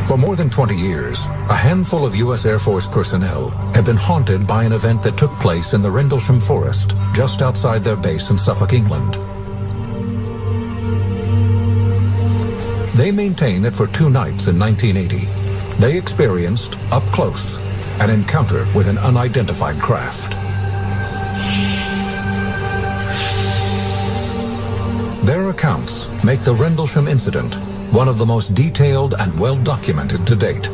For more than 20 years, a handful of U.S. Air Force personnel have been haunted by an event that took place in the Rendlesham Forest, just outside their base in Suffolk, England. They maintain that for 2 nights in 1980, they experienced, up close, an encounter with an unidentified craft. Their accounts make the Rendlesham incident one of the most detailed and well-documented to date.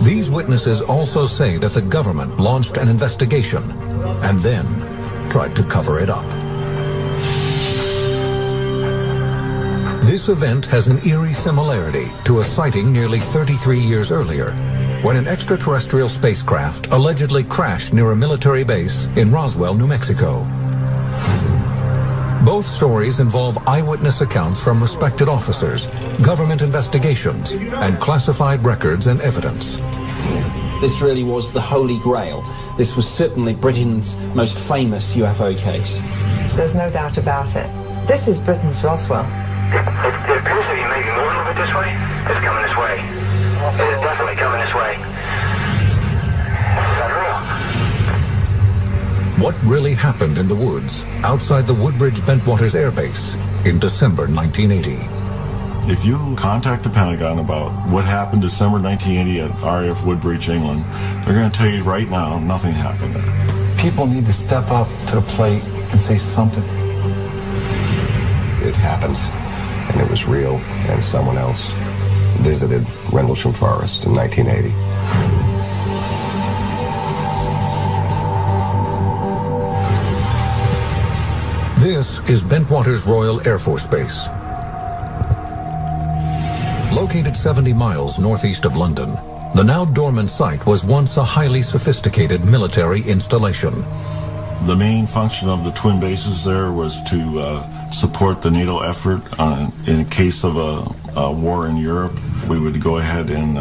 These witnesses also say that the government launched an investigation and then tried to cover it up. This event has an eerie similarity to a sighting nearly 33 years earlier, when an extraterrestrial spacecraft allegedly crashed near a military base in Roswell, New Mexico. Both stories involve eyewitness accounts from respected officers, government investigations, and classified records and evidence. This really was the Holy Grail. This was certainly Britain's most famous UFO case. There's no doubt about it. This is Britain's Roswell. It appears to be maybe moving a bit this way. It's coming this way. It is definitely coming this way. This is unreal. What really happened in the woods outside the Woodbridge-Bentwaters Air Base in December 1980? If you contact the Pentagon about what happened December 1980 at RAF Woodbridge, England, they're going to tell you right now nothing happened there. People need to step up to the plate and say something. It happened, and it was real, and someone else visited Rendlesham Forest in 1980. This is Bentwaters Royal Air Force Base. Located 70 miles northeast of London, the now dormant site was once a highly sophisticated military installation. The main function of the twin bases there was to support the NATO effort in case of a war in Europe. We would go ahead and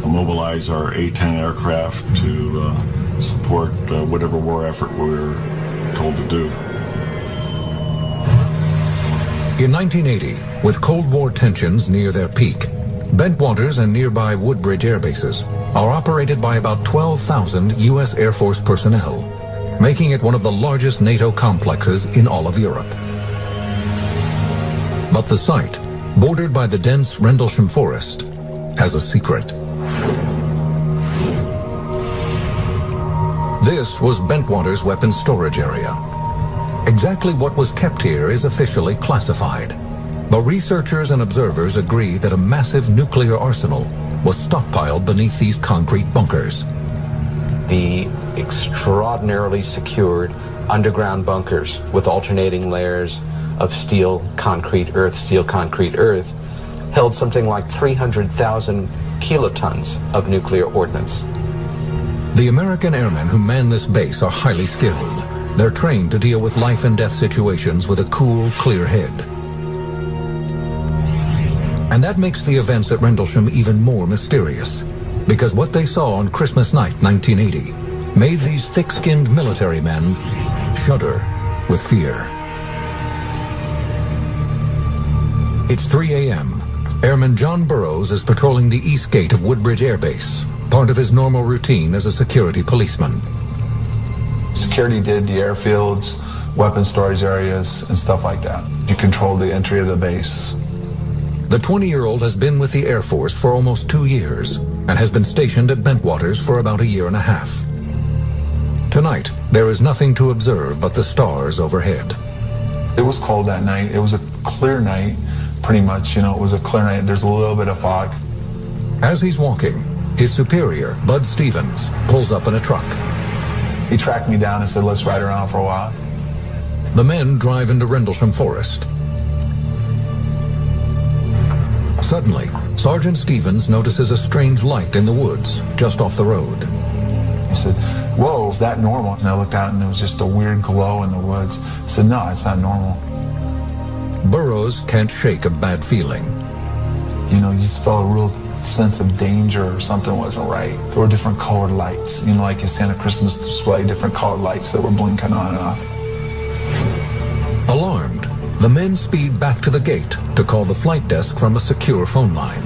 mobilize our A-10 aircraft to support whatever war effort we were told to do. In 1980, with Cold War tensions near their peak, Bentwaters and nearby Woodbridge air bases are operated by about 12,000 U.S. Air Force personnel, making it one of the largest NATO complexes in all of Europe. But the site, bordered by the dense Rendlesham Forest, has a secret. This was Bentwaters' weapons storage area. Exactly what was kept here is officially classified, but researchers and observers agree that a massive nuclear arsenal was stockpiled beneath these concrete bunkers. The extraordinarily secured underground bunkers with alternating layers of steel, concrete, earth, held something like 300,000 kilotons of nuclear ordnance. The American airmen who man this base are highly skilled. They're trained to deal with life and death situations with a cool, clear head. And that makes the events at Rendlesham even more mysterious, because what they saw on Christmas night 1980 made these thick-skinned military men shudder with fear. It's 3 a.m. Airman John Burroughs is patrolling the east gate of Woodbridge Air Base, part of his normal routine as a security policeman. Security did the airfields, weapon storage areas, and stuff like that. You controlled the entry of the base. The 20-year-old has been with the Air Force for almost 2 years and has been stationed at Bentwaters for about a year and a half. Tonight, there is nothing to observe but the stars overhead. It was cold that night. It was a clear night, pretty much. You know, it was a clear night. There's a little bit of fog. As he's walking, his superior, Bud Stevens, pulls up in a truck. He tracked me down and said, let's ride around for a while. The men drive into Rendlesham Forest. Suddenly, Sergeant Stevens notices a strange light in the woods just off the road. He said, whoa, is that normal? And I looked out and there was just a weird glow in the woods. I said, no, it's not normal. Burroughs can't shake a bad feeling. You know, you just felt a real sense of danger or something wasn't right. There were different colored lights, you know, like you see on a Christmas display, different colored lights that were blinking on and off. Alarmed, the men speed back to the gate to call the flight desk from a secure phone line.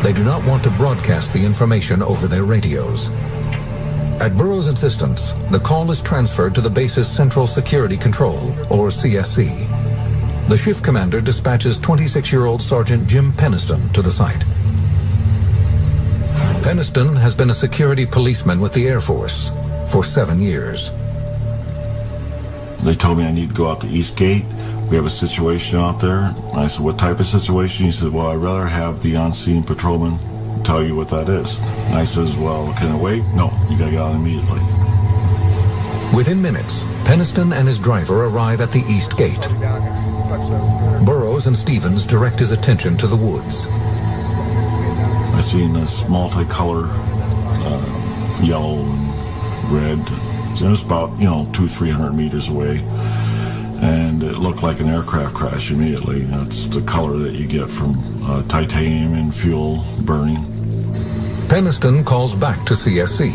They do not want to broadcast the information over their radios. At Burroughs' insistence, the call is transferred to the base's Central Security Control, or CSC. The shift commander dispatches 26-year-old Sergeant Jim Peniston to the site. Peniston has been a security policeman with the Air Force for 7 years. They told me I need to go out the East Gate. We have a situation out there. I said, what type of situation? He said, well, I'd rather have the on-scene patrolman tell you what that is. And I says, well, can I wait? No, you gotta get out immediately. Within minutes, Peniston and his driver arrive at the East Gate. Burroughs and Stevens direct his attention to the woods. I seen this multicolor, yellow and red. It was about, 200-300 meters away. And it looked like an aircraft crash immediately. That's the color that you get from titanium and fuel burning. Peniston calls back to CSC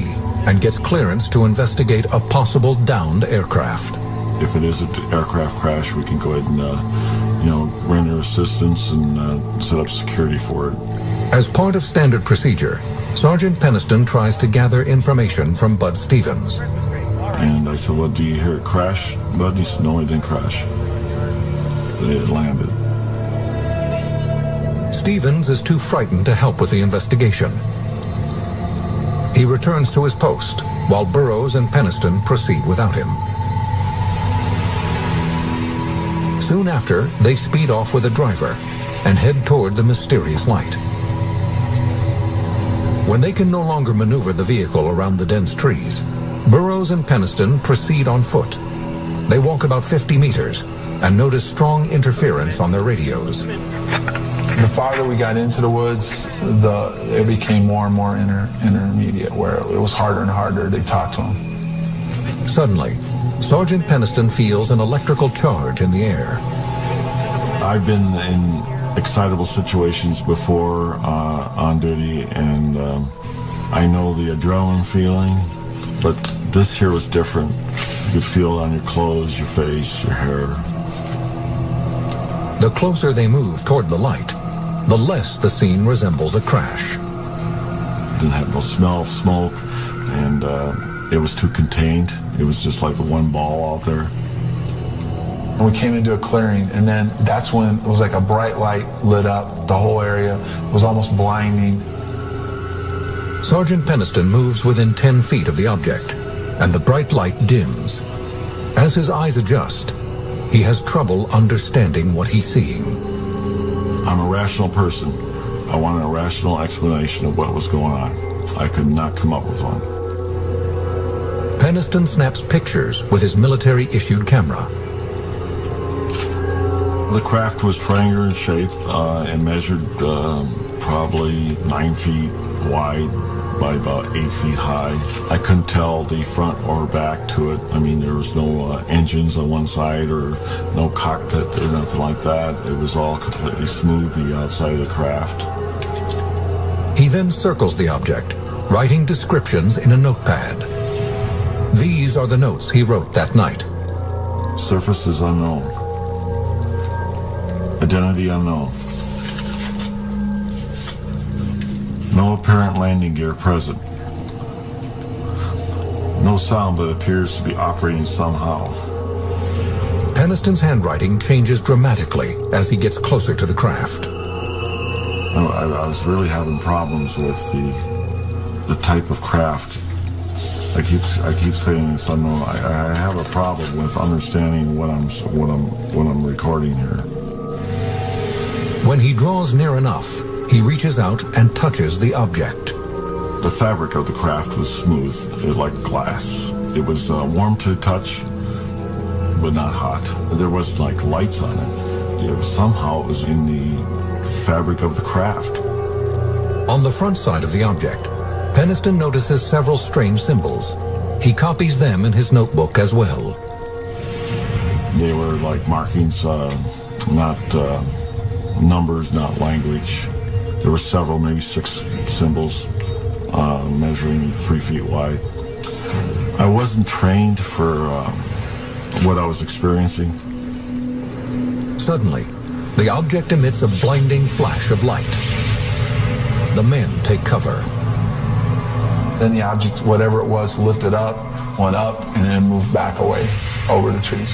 and gets clearance to investigate a possible downed aircraft. If it is an aircraft crash, we can go ahead and, render assistance and set up security for it. As part of standard procedure, Sergeant Peniston tries to gather information from Bud Stevens. And I said, well, do you hear it crash, Bud? He said, no, it didn't crash. It landed. Stevens is too frightened to help with the investigation. He returns to his post, while Burroughs and Peniston proceed without him. Soon after, they speed off with a driver and head toward the mysterious light. When they can no longer maneuver the vehicle around the dense trees, Burroughs and Peniston proceed on foot. They walk about 50 meters and notice strong interference on their radios. The farther we got into the woods, it became more and more intermediate, where it was harder and harder to talk to him. Suddenly, Sergeant Peniston feels an electrical charge in the air. I've been in excitable situations before on duty, and I know the adrenaline feeling, but this here was different. You could feel it on your clothes, your face, your hair. The closer they move toward the light, the less the scene resembles a crash. Didn't have no smell of smoke, and it was too contained. It was just like one ball out there. And we came into a clearing, and then that's when it was like a bright light lit up the whole area. It was almost blinding. Sergeant Peniston moves within 10 feet of the object, and the bright light dims. As his eyes adjust, he has trouble understanding what he's seeing. I'm a rational person. I wanted a rational explanation of what was going on. I could not come up with one. Peniston snaps pictures with his military-issued camera. The craft was triangular in shape and measured probably 9 feet wide by about 8 feet high. I couldn't tell the front or back to it. I mean, there was no engines on one side or no cockpit or nothing like that. It was all completely smooth, the outside of the craft. He then circles the object, writing descriptions in a notepad. These are the notes he wrote that night. Surface is unknown. Identity unknown. No apparent landing gear present. No sound but appears to be operating somehow. Peniston's handwriting changes dramatically as he gets closer to the craft. I was really having problems with the type of craft. I keep saying it's unknown. I have a problem with understanding what I'm recording here. When he draws near enough, he reaches out and touches the object. The fabric of the craft was smooth, like glass. It was warm to the touch, but not hot. There wasn't like lights on it. Somehow it was in the fabric of the craft. On the front side of the object, Peniston notices several strange symbols. He copies them in his notebook as well. They were like markings, not numbers, not language. There were several, maybe 6 symbols, measuring 3 feet wide. I wasn't trained for what I was experiencing. Suddenly, the object emits a blinding flash of light. The men take cover. Then the object, whatever it was, lifted up, went up, and then moved back away over the trees.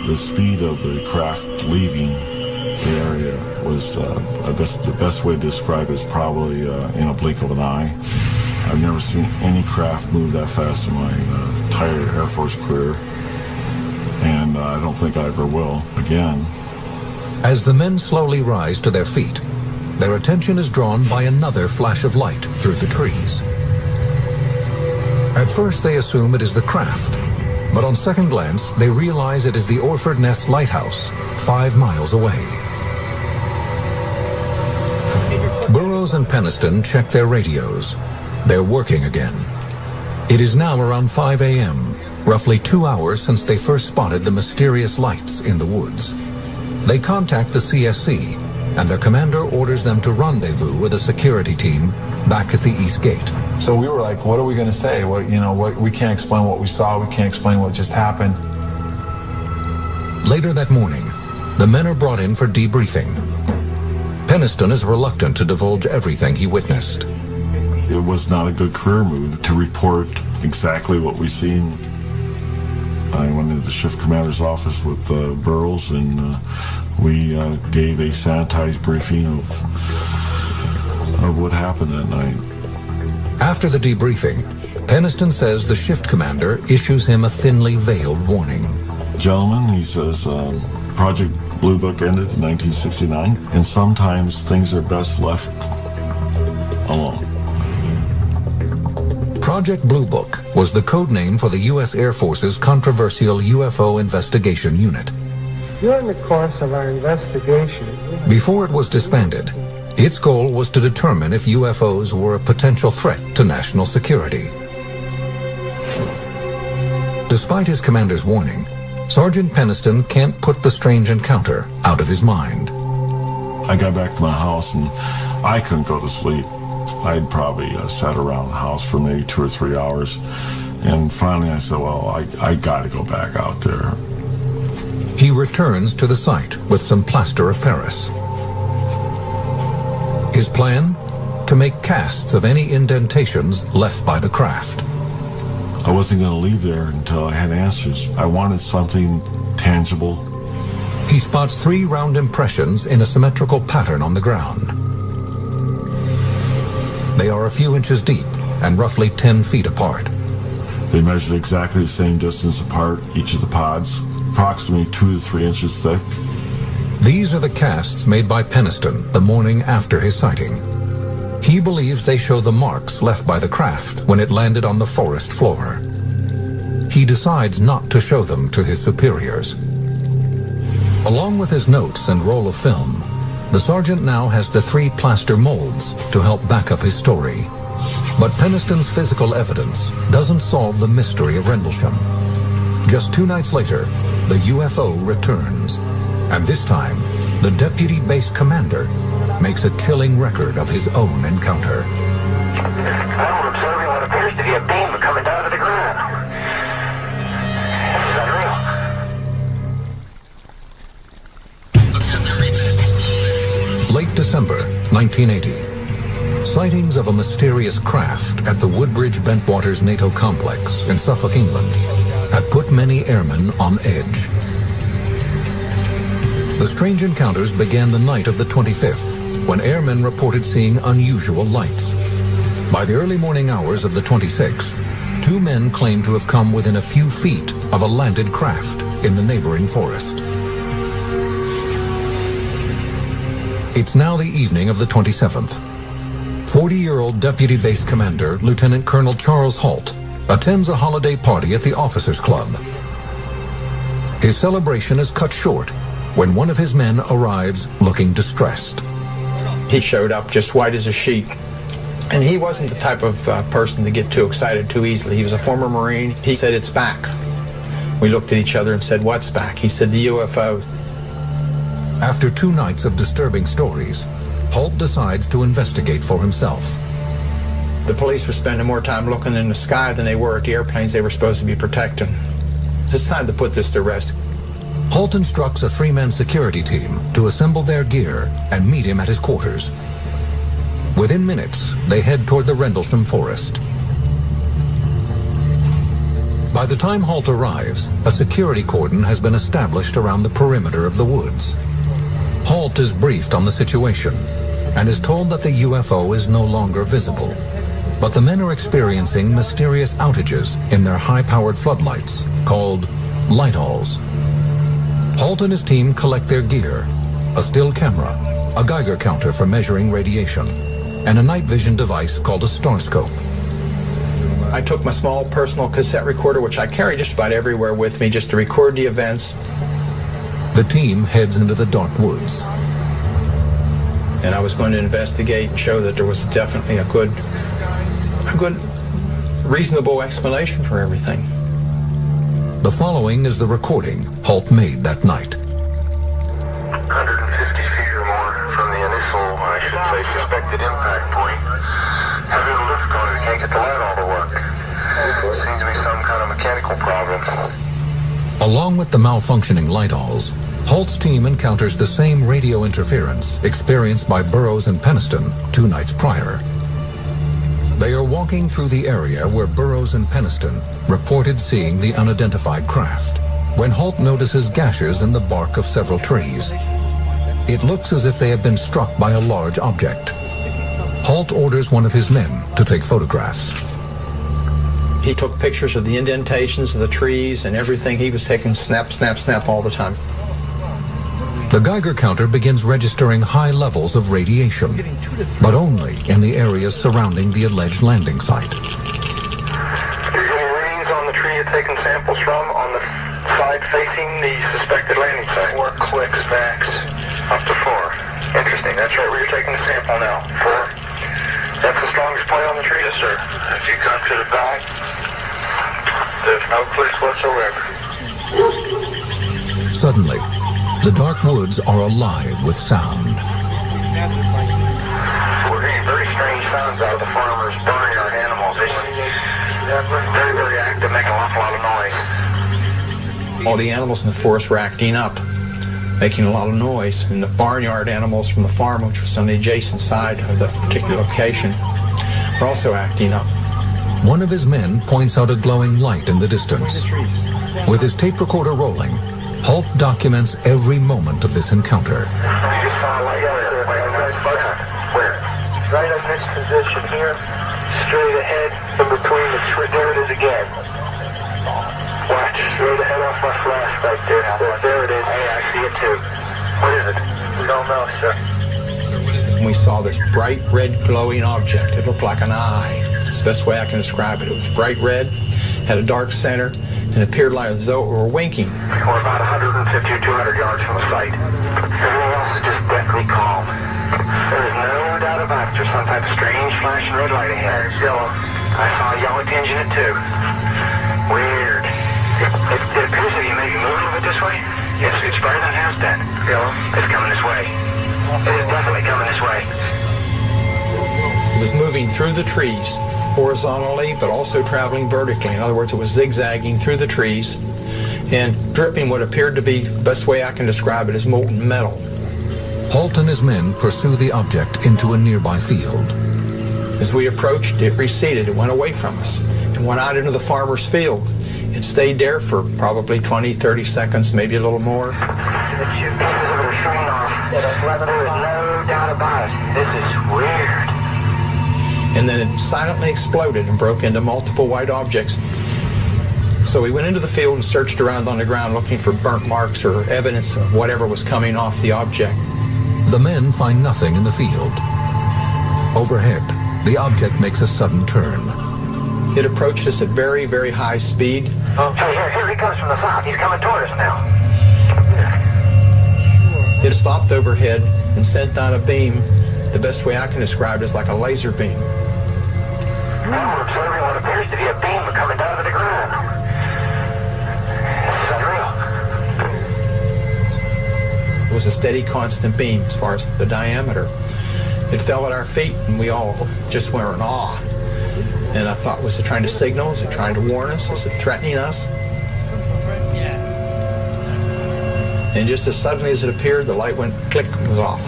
The speed of the craft leaving the area was, the best way to describe it is probably in a blink of an eye. I've never seen any craft move that fast in my entire Air Force career, and I don't think I ever will again. As the men slowly rise to their feet, their attention is drawn by another flash of light through the trees. At first they assume it is the craft, but on second glance they realize it is the Orford Ness Lighthouse, 5 miles away. Burroughs and Peniston check their radios. They're working again. It is now around 5 a.m., roughly 2 hours since they first spotted the mysterious lights in the woods. They contact the CSC, and their commander orders them to rendezvous with a security team back at the East Gate. So we were like, what are we going to say? We can't explain what we saw. We can't explain what just happened. Later that morning, the men are brought in for debriefing. Peniston is reluctant to divulge everything he witnessed. It was not a good career move to report exactly what we seen. I went into the shift commander's office with Burroughs, and we gave a sanitized briefing of what happened that night. After the debriefing, Peniston says the shift commander issues him a thinly veiled warning. Gentlemen, he says, Project Blue Book ended in 1969, and sometimes things are best left alone. Project Blue Book was the code name for the U.S. Air Force's controversial UFO investigation unit. During the course of our investigation, before it was disbanded, its goal was to determine if UFOs were a potential threat to national security. Despite his commander's warning, Sergeant Peniston can't put the strange encounter out of his mind. I got back to my house and I couldn't go to sleep. I'd probably sat around the house for maybe 2 or 3 hours. And finally I said, well, I got to go back out there. He returns to the site with some plaster of Paris. His plan? To make casts of any indentations left by the craft. I wasn't going to leave there until I had answers. I wanted something tangible. He spots 3 round impressions in a symmetrical pattern on the ground. They are a few inches deep and roughly 10 feet apart. They measured exactly the same distance apart, each of the pods, approximately 2 to 3 inches thick. These are the casts made by Peniston the morning after his sighting. He believes they show the marks left by the craft when it landed on the forest floor. He decides not to show them to his superiors. Along with his notes and roll of film, the sergeant now has the 3 plaster molds to help back up his story. But Peniston's physical evidence doesn't solve the mystery of Rendlesham. Just 2 nights later, the UFO returns. And this time, the deputy base commander makes a chilling record of his own encounter. Well, we're observing what appears to be a beam coming down to the ground. This is unreal. Late December 1980. Sightings of a mysterious craft at the Woodbridge Bentwaters NATO complex in Suffolk, England, have put many airmen on edge. The strange encounters began the night of the 25th, when airmen reported seeing unusual lights. By the early morning hours of the 26th, 2 men claimed to have come within a few feet of a landed craft in the neighboring forest. It's now the evening of the 27th. 40-year-old Deputy Base Commander Lieutenant Colonel Charles Halt attends a holiday party at the Officers Club. His celebration is cut short when one of his men arrives looking distressed. He showed up just white as a sheet. And he wasn't the type of person to get too excited too easily. He was a former Marine. He said, "It's back." We looked at each other and said, "What's back?" He said, "The UFO." After 2 nights of disturbing stories, Holt decides to investigate for himself. The police were spending more time looking in the sky than they were at the airplanes they were supposed to be protecting. It's time to put this to rest. Holt instructs a three-man security team to assemble their gear and meet him at his quarters. Within minutes, they head toward the Rendlesham Forest. By the time Holt arrives, a security cordon has been established around the perimeter of the woods. Holt is briefed on the situation and is told that the UFO is no longer visible. But the men are experiencing mysterious outages in their high-powered floodlights, called light-alls. Holt and his team collect their gear, a still camera, a Geiger counter for measuring radiation, and a night vision device called a starscope. I took my small personal cassette recorder, which I carry just about everywhere with me, just to record the events. The team heads into the dark woods. And I was going to investigate and show that there was definitely a good, reasonable explanation for everything. The following is the recording Holt made that night. 150 feet or more from the initial, I should say, suspected impact point. Heavy lift car can't get the light all to work. Seems to be some kind of mechanical problem. Along with the malfunctioning light-alls, Holt's team encounters the same radio interference experienced by Burroughs and Penniston 2 nights prior. They are walking through the area where Burroughs and Penniston reported seeing the unidentified craft, when Holt notices gashes in the bark of several trees. It looks as if they have been struck by a large object. Holt orders one of his men to take photographs. He took pictures of the indentations of the trees and everything. He was taking snap, snap, snap all the time. The Geiger counter begins registering high levels of radiation, but only in the areas surrounding the alleged landing site. There's any rings on the tree you're taking samples from on the side facing the suspected landing site? 4 clicks max. Up to 4. Interesting. That's right where you're taking the sample now. 4. That's the strongest point on the tree? Yes, sir. If you come to the back, there's no clicks whatsoever. Suddenly, the dark woods are alive with sound. We're hearing very strange sounds out of the farmers' barnyard animals. They're very, very active, making an awful lot of noise. All the animals in the forest were acting up, making a lot of noise. And the barnyard animals from the farm, which was on the adjacent side of the particular location, were also acting up. One of his men points out a glowing light in the distance. With his tape recorder rolling, Holt documents every moment of this encounter. You just saw a light there. Where? Right in this position here, straight ahead, in between the tree. There it is again. Watch. Straight ahead off my flash right there. So there it is. Hey, I see it too. What is it? We don't know, sir. We saw this bright red glowing object. It looked like an eye. It's the best way I can describe it. It was bright red, had a dark center, and appeared like as though it were winking. We're about 150 or 200 yards from the site. Everything else is just deathly calm. There is no doubt about it. There's some type of strange flashing red light ahead. It's yellow. I saw a yellow tinge in it too. Weird. It appears to be maybe moving a bit this way. Yes, it's brighter than it has been. Yellow. It's coming this way. It is definitely coming this way. It was moving through the trees, horizontally, but also traveling vertically. In other words, it was zigzagging through the trees and dripping what appeared to be, the best way I can describe it, as molten metal. Holt and his men pursue the object into a nearby field. As we approached, it receded. It went away from us and went out into the farmer's field. It stayed there for probably 20, 30 seconds, maybe a little more. Pieces of it are showing off. There is no doubt about it. This is weird. And then it silently exploded and broke into multiple white objects. So we went into the field and searched around on the ground looking for burnt marks or evidence of whatever was coming off the object. The men find nothing in the field. Overhead, the object makes a sudden turn. It approached us at very, very high speed. Oh, here he comes from the south. He's coming toward us now. It stopped overhead and sent down a beam. The best way I can describe it is like a laser beam. Now we're observing what appears to be a beam coming down to the ground. This is unreal. It was a steady, constant beam as far as the diameter. It fell at our feet, and we all just were in awe. And I thought, was it trying to signal? Is it trying to warn us? Is it threatening us? And just as suddenly as it appeared, the light went click and was off.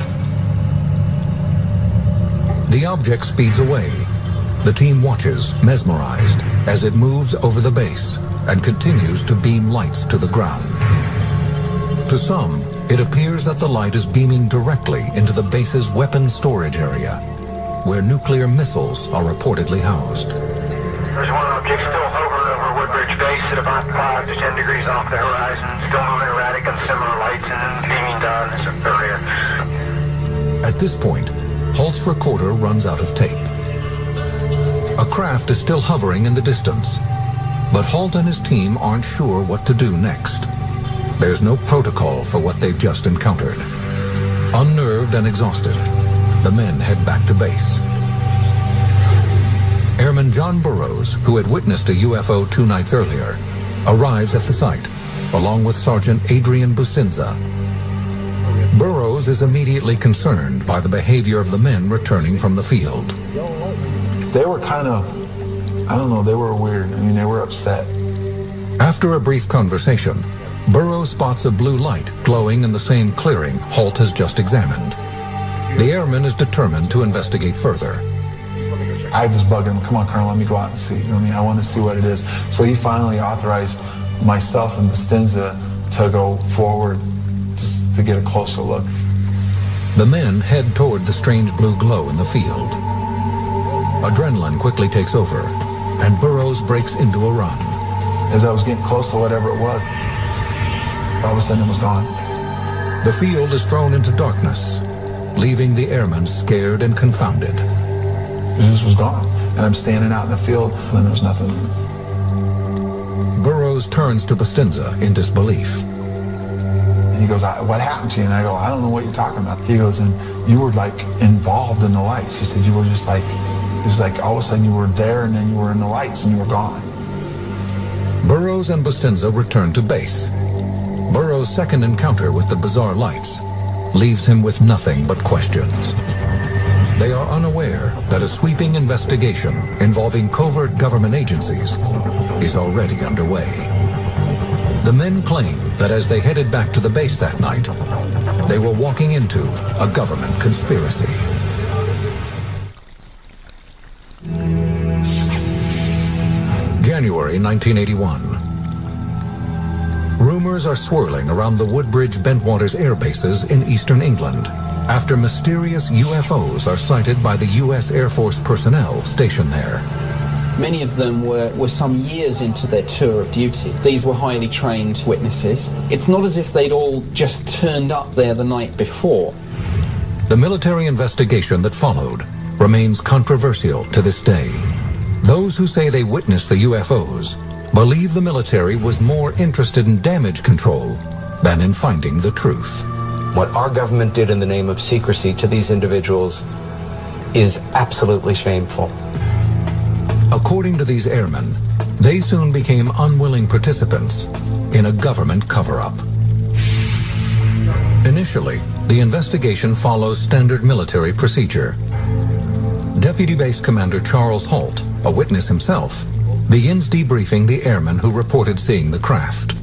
The object speeds away. The team watches, mesmerized, as it moves over the base and continues to beam lights to the ground. To some, it appears that the light is beaming directly into the base's weapons storage area, where nuclear missiles are reportedly housed. There's one object still hovering over Woodbridge Base at about 5 to 10 degrees off the horizon, still moving erratic and similar lights and beaming down this area. At this point, Holt's recorder runs out of tape. A craft is still hovering in the distance, but Holt and his team aren't sure what to do next. There's no protocol for what they've just encountered. Unnerved and exhausted, the men head back to base. Airman John Burroughs, who had witnessed a UFO 2 nights earlier, arrives at the site, along with Sergeant Adrian Bustinza. Burroughs is immediately concerned by the behavior of the men returning from the field. They were kind of, I don't know, they were weird. I mean, they were upset. After a brief conversation, Burroughs spots a blue light glowing in the same clearing Holt has just examined. The airman is determined to investigate further. I was bugging him, come on, Colonel, let me go out and see. You know what I mean? I want to see what it is. So he finally authorized myself and Bustinza to go forward just to get a closer look. The men head toward the strange blue glow in the field. Adrenaline quickly takes over, and Burroughs breaks into a run. As I was getting close to whatever it was, all of a sudden it was gone. The field is thrown into darkness, leaving the airmen scared and confounded. It just was gone. And I'm standing out in the field, and there's nothing. Burroughs turns to Bustinza in disbelief. And he goes, what happened to you? And I go, I don't know what you're talking about. He goes, and you were like involved in the lights. He said, you were just like, it was like all of a sudden you were there and then you were in the lights and you were gone. Burroughs and Bustinza return to base. Burroughs' second encounter with the bizarre lights leaves him with nothing but questions. They are unaware that a sweeping investigation involving covert government agencies is already underway. The men claim that as they headed back to the base that night, they were walking into a government conspiracy. January 1981. Rumors are swirling around the Woodbridge Bentwaters air bases in eastern England after mysterious UFOs are sighted by the U.S. Air Force personnel stationed there. Many of them were some years into their tour of duty. These were highly trained witnesses. It's not as if they'd all just turned up there the night before. The military investigation that followed remains controversial to this day. Those who say they witnessed the UFOs believe the military was more interested in damage control than in finding the truth. What our government did in the name of secrecy to these individuals is absolutely shameful. According to these airmen, they soon became unwilling participants in a government cover-up. Initially, the investigation follows standard military procedure. Deputy Base Commander Charles Holt, a witness himself, begins debriefing the airmen who reported seeing the craft.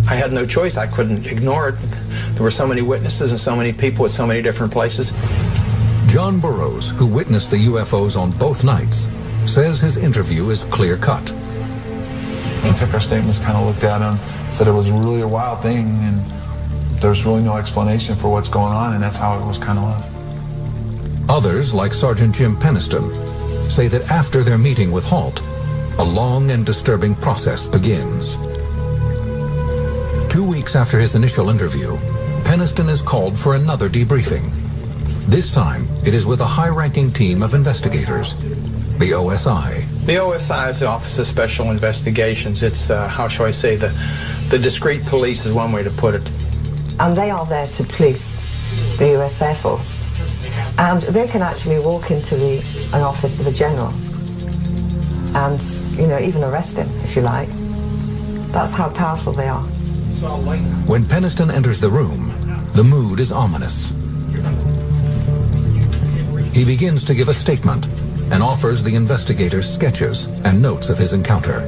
I had no choice. I couldn't ignore it. There were so many witnesses and so many people at so many different places. John Burroughs, who witnessed the UFOs on both nights, says his interview is clear-cut. He took our statements, kind of looked at them, said it was really a wild thing, and there's really no explanation for what's going on, and that's how it was kind of left. Others, like Sergeant Jim Peniston, say that after their meeting with Holt, a long and disturbing process begins. 2 weeks after his initial interview, Peniston is called for another debriefing. This time, it is with a high-ranking team of investigators, the OSI. The OSI is the Office of Special Investigations. It's, how shall I say, the discreet police is one way to put it. And they are there to police the US Air Force. And they can actually walk into an office of a general and, you know, even arrest him, if you like. That's how powerful they are. When Peniston enters the room, the mood is ominous. He begins to give a statement and offers the investigators sketches and notes of his encounter.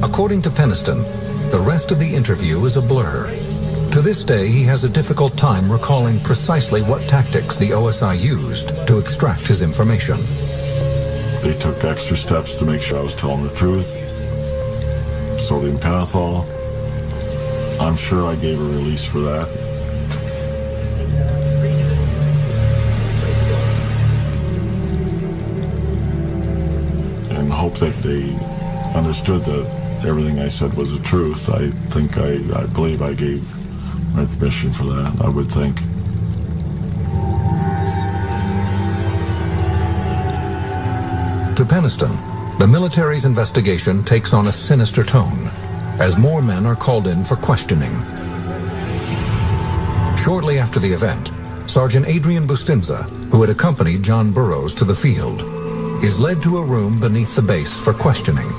According to Peniston, the rest of the interview is a blur. To this day, he has a difficult time recalling precisely what tactics the OSI used to extract his information. They took extra steps to make sure I was telling the truth. Sodium pentothal. I'm sure I gave a release for that. And hope that they understood that everything I said was the truth. I believe I gave my permission for that, I would think. To Peniston, the military's investigation takes on a sinister tone as more men are called in for questioning. Shortly after the event, Sergeant Adrian Bustinza, who had accompanied John Burroughs to the field, is led to a room beneath the base for questioning.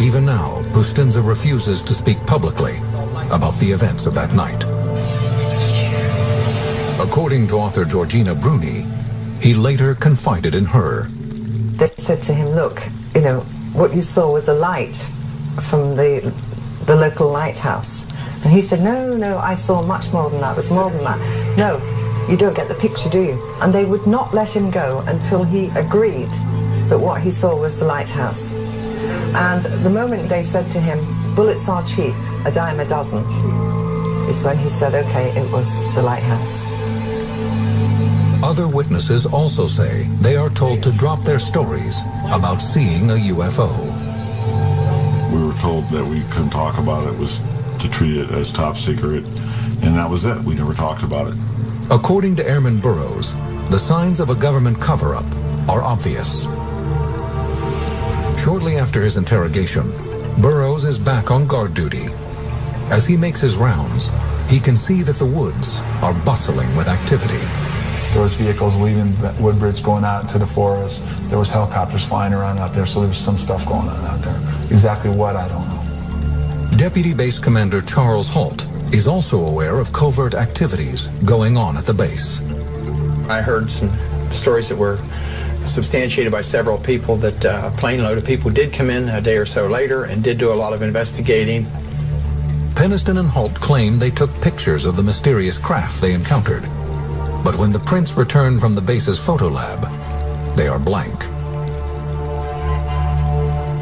Even now, Bustinza refuses to speak publicly about the events of that night. According to author Georgina Bruni, he later confided in her. They said to him, look, you know, what you saw was a light from the local lighthouse. And he said, no, I saw much more than that. It was more than that. No, you don't get the picture, do you? And they would not let him go until he agreed that what he saw was the lighthouse. And the moment they said to him, bullets are cheap, a dime a dozen, is when he said, okay, it was the lighthouse. Other witnesses also say they are told to drop their stories about seeing a UFO. We were told that we couldn't talk about it, was to treat it as top secret, and that was it. We never talked about it. According to Airman Burroughs, the signs of a government cover-up are obvious. Shortly after his interrogation, Burroughs is back on guard duty. As he makes his rounds, he can see that the woods are bustling with activity. There was vehicles leaving Woodbridge going out to the forest. There was helicopters flying around out there, so there was some stuff going on out there. Exactly what, I don't know. Deputy Base Commander Charles Holt is also aware of covert activities going on at the base. I heard some stories that were substantiated by several people that a plane load of people did come in a day or so later and did do a lot of investigating. Peniston and Holt claim they took pictures of the mysterious craft they encountered. But when the prints return from the base's photo lab, they are blank.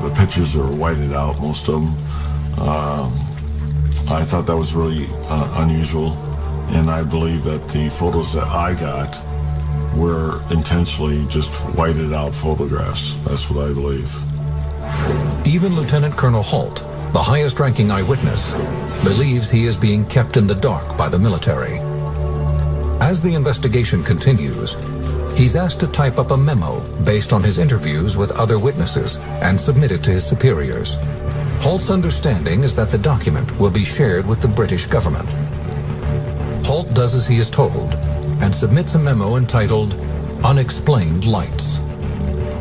The pictures are whited out, most of them. I thought that was really unusual, and I believe that the photos that I got were intentionally just whited out photographs. That's what I believe. Even Lieutenant Colonel Holt, the highest ranking eyewitness, believes he is being kept in the dark by the military. As the investigation continues, he's asked to type up a memo based on his interviews with other witnesses and submit it to his superiors. Holt's understanding is that the document will be shared with the British government. Holt does as he is told and submits a memo entitled Unexplained Lights.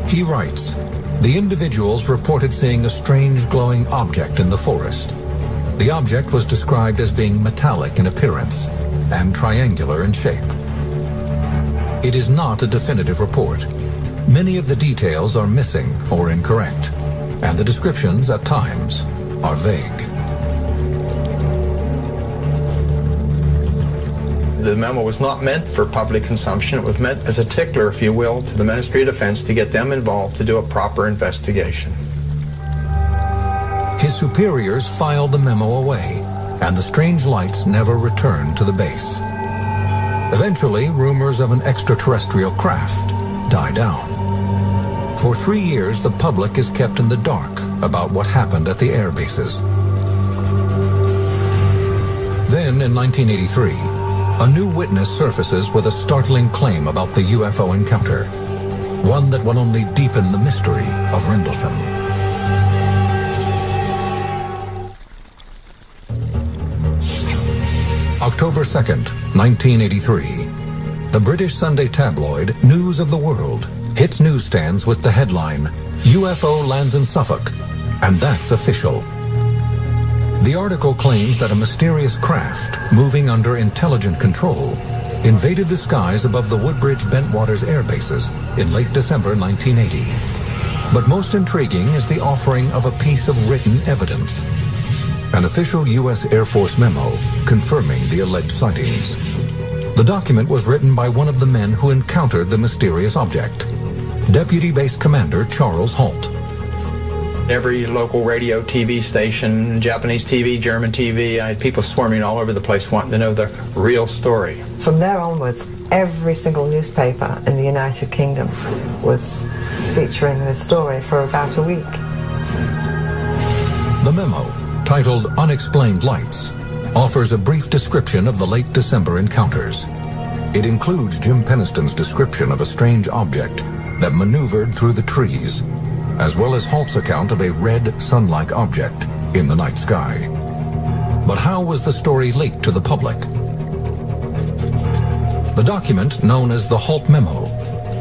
He writes, the individuals reported seeing a strange glowing object in the forest. The object was described as being metallic in appearance and triangular in shape. It is not a definitive report. Many of the details are missing or incorrect, and the descriptions at times are vague. The memo was not meant for public consumption. It was meant as a tickler, if you will, to the Ministry of Defense to get them involved to do a proper investigation. His superiors filed the memo away, and the strange lights never returned to the base. Eventually, rumors of an extraterrestrial craft die down. For 3 years, the public is kept in the dark about what happened at the air bases. Then, in 1983, a new witness surfaces with a startling claim about the UFO encounter, one that will only deepen the mystery of Rendlesham. October 2nd, 1983. The British Sunday tabloid News of the World hits newsstands with the headline, UFO lands in Suffolk, and that's official. The article claims that a mysterious craft, moving under intelligent control, invaded the skies above the Woodbridge Bentwaters air bases in late December 1980. But most intriguing is the offering of a piece of written evidence. An official U.S. Air Force memo confirming the alleged sightings. The document was written by one of the men who encountered the mysterious object, Deputy Base Commander Charles Holt. Every local radio, TV station, Japanese TV, German TV, I had people swarming all over the place wanting to know the real story. From there onwards, every single newspaper in the United Kingdom was featuring this story for about a week. The memo, titled Unexplained Lights, offers a brief description of the late December encounters. It includes Jim Peniston's description of a strange object that maneuvered through the trees, as well as Holt's account of a red sun-like object in the night sky. But how was the story leaked to the public? The document, known as the Holt Memo,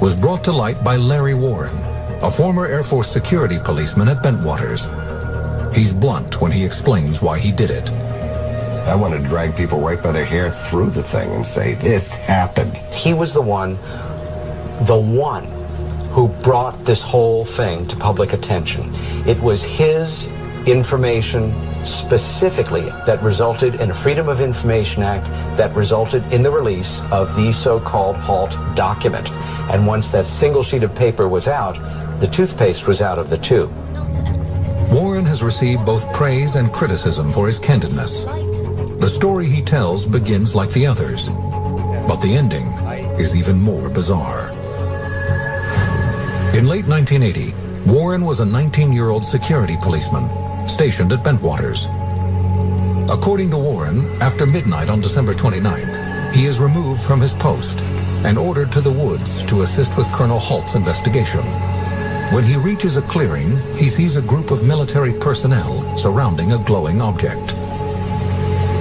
was brought to light by Larry Warren, a former Air Force security policeman at Bentwaters. He's blunt when he explains why he did it. I wanted to drag people right by their hair through the thing and say, this happened. He was the one who brought this whole thing to public attention. It was his information specifically that resulted in a Freedom of Information Act that resulted in the release of the so-called Holt document. And once that single sheet of paper was out, the toothpaste was out of the tube. Warren has received both praise and criticism for his candidness. The story he tells begins like the others, but the ending is even more bizarre. In late 1980, Warren was a 19-year-old security policeman stationed at Bentwaters. According to Warren, after midnight on December 29th, he is removed from his post and ordered to the woods to assist with Colonel Holt's investigation. When he reaches a clearing, he sees a group of military personnel surrounding a glowing object.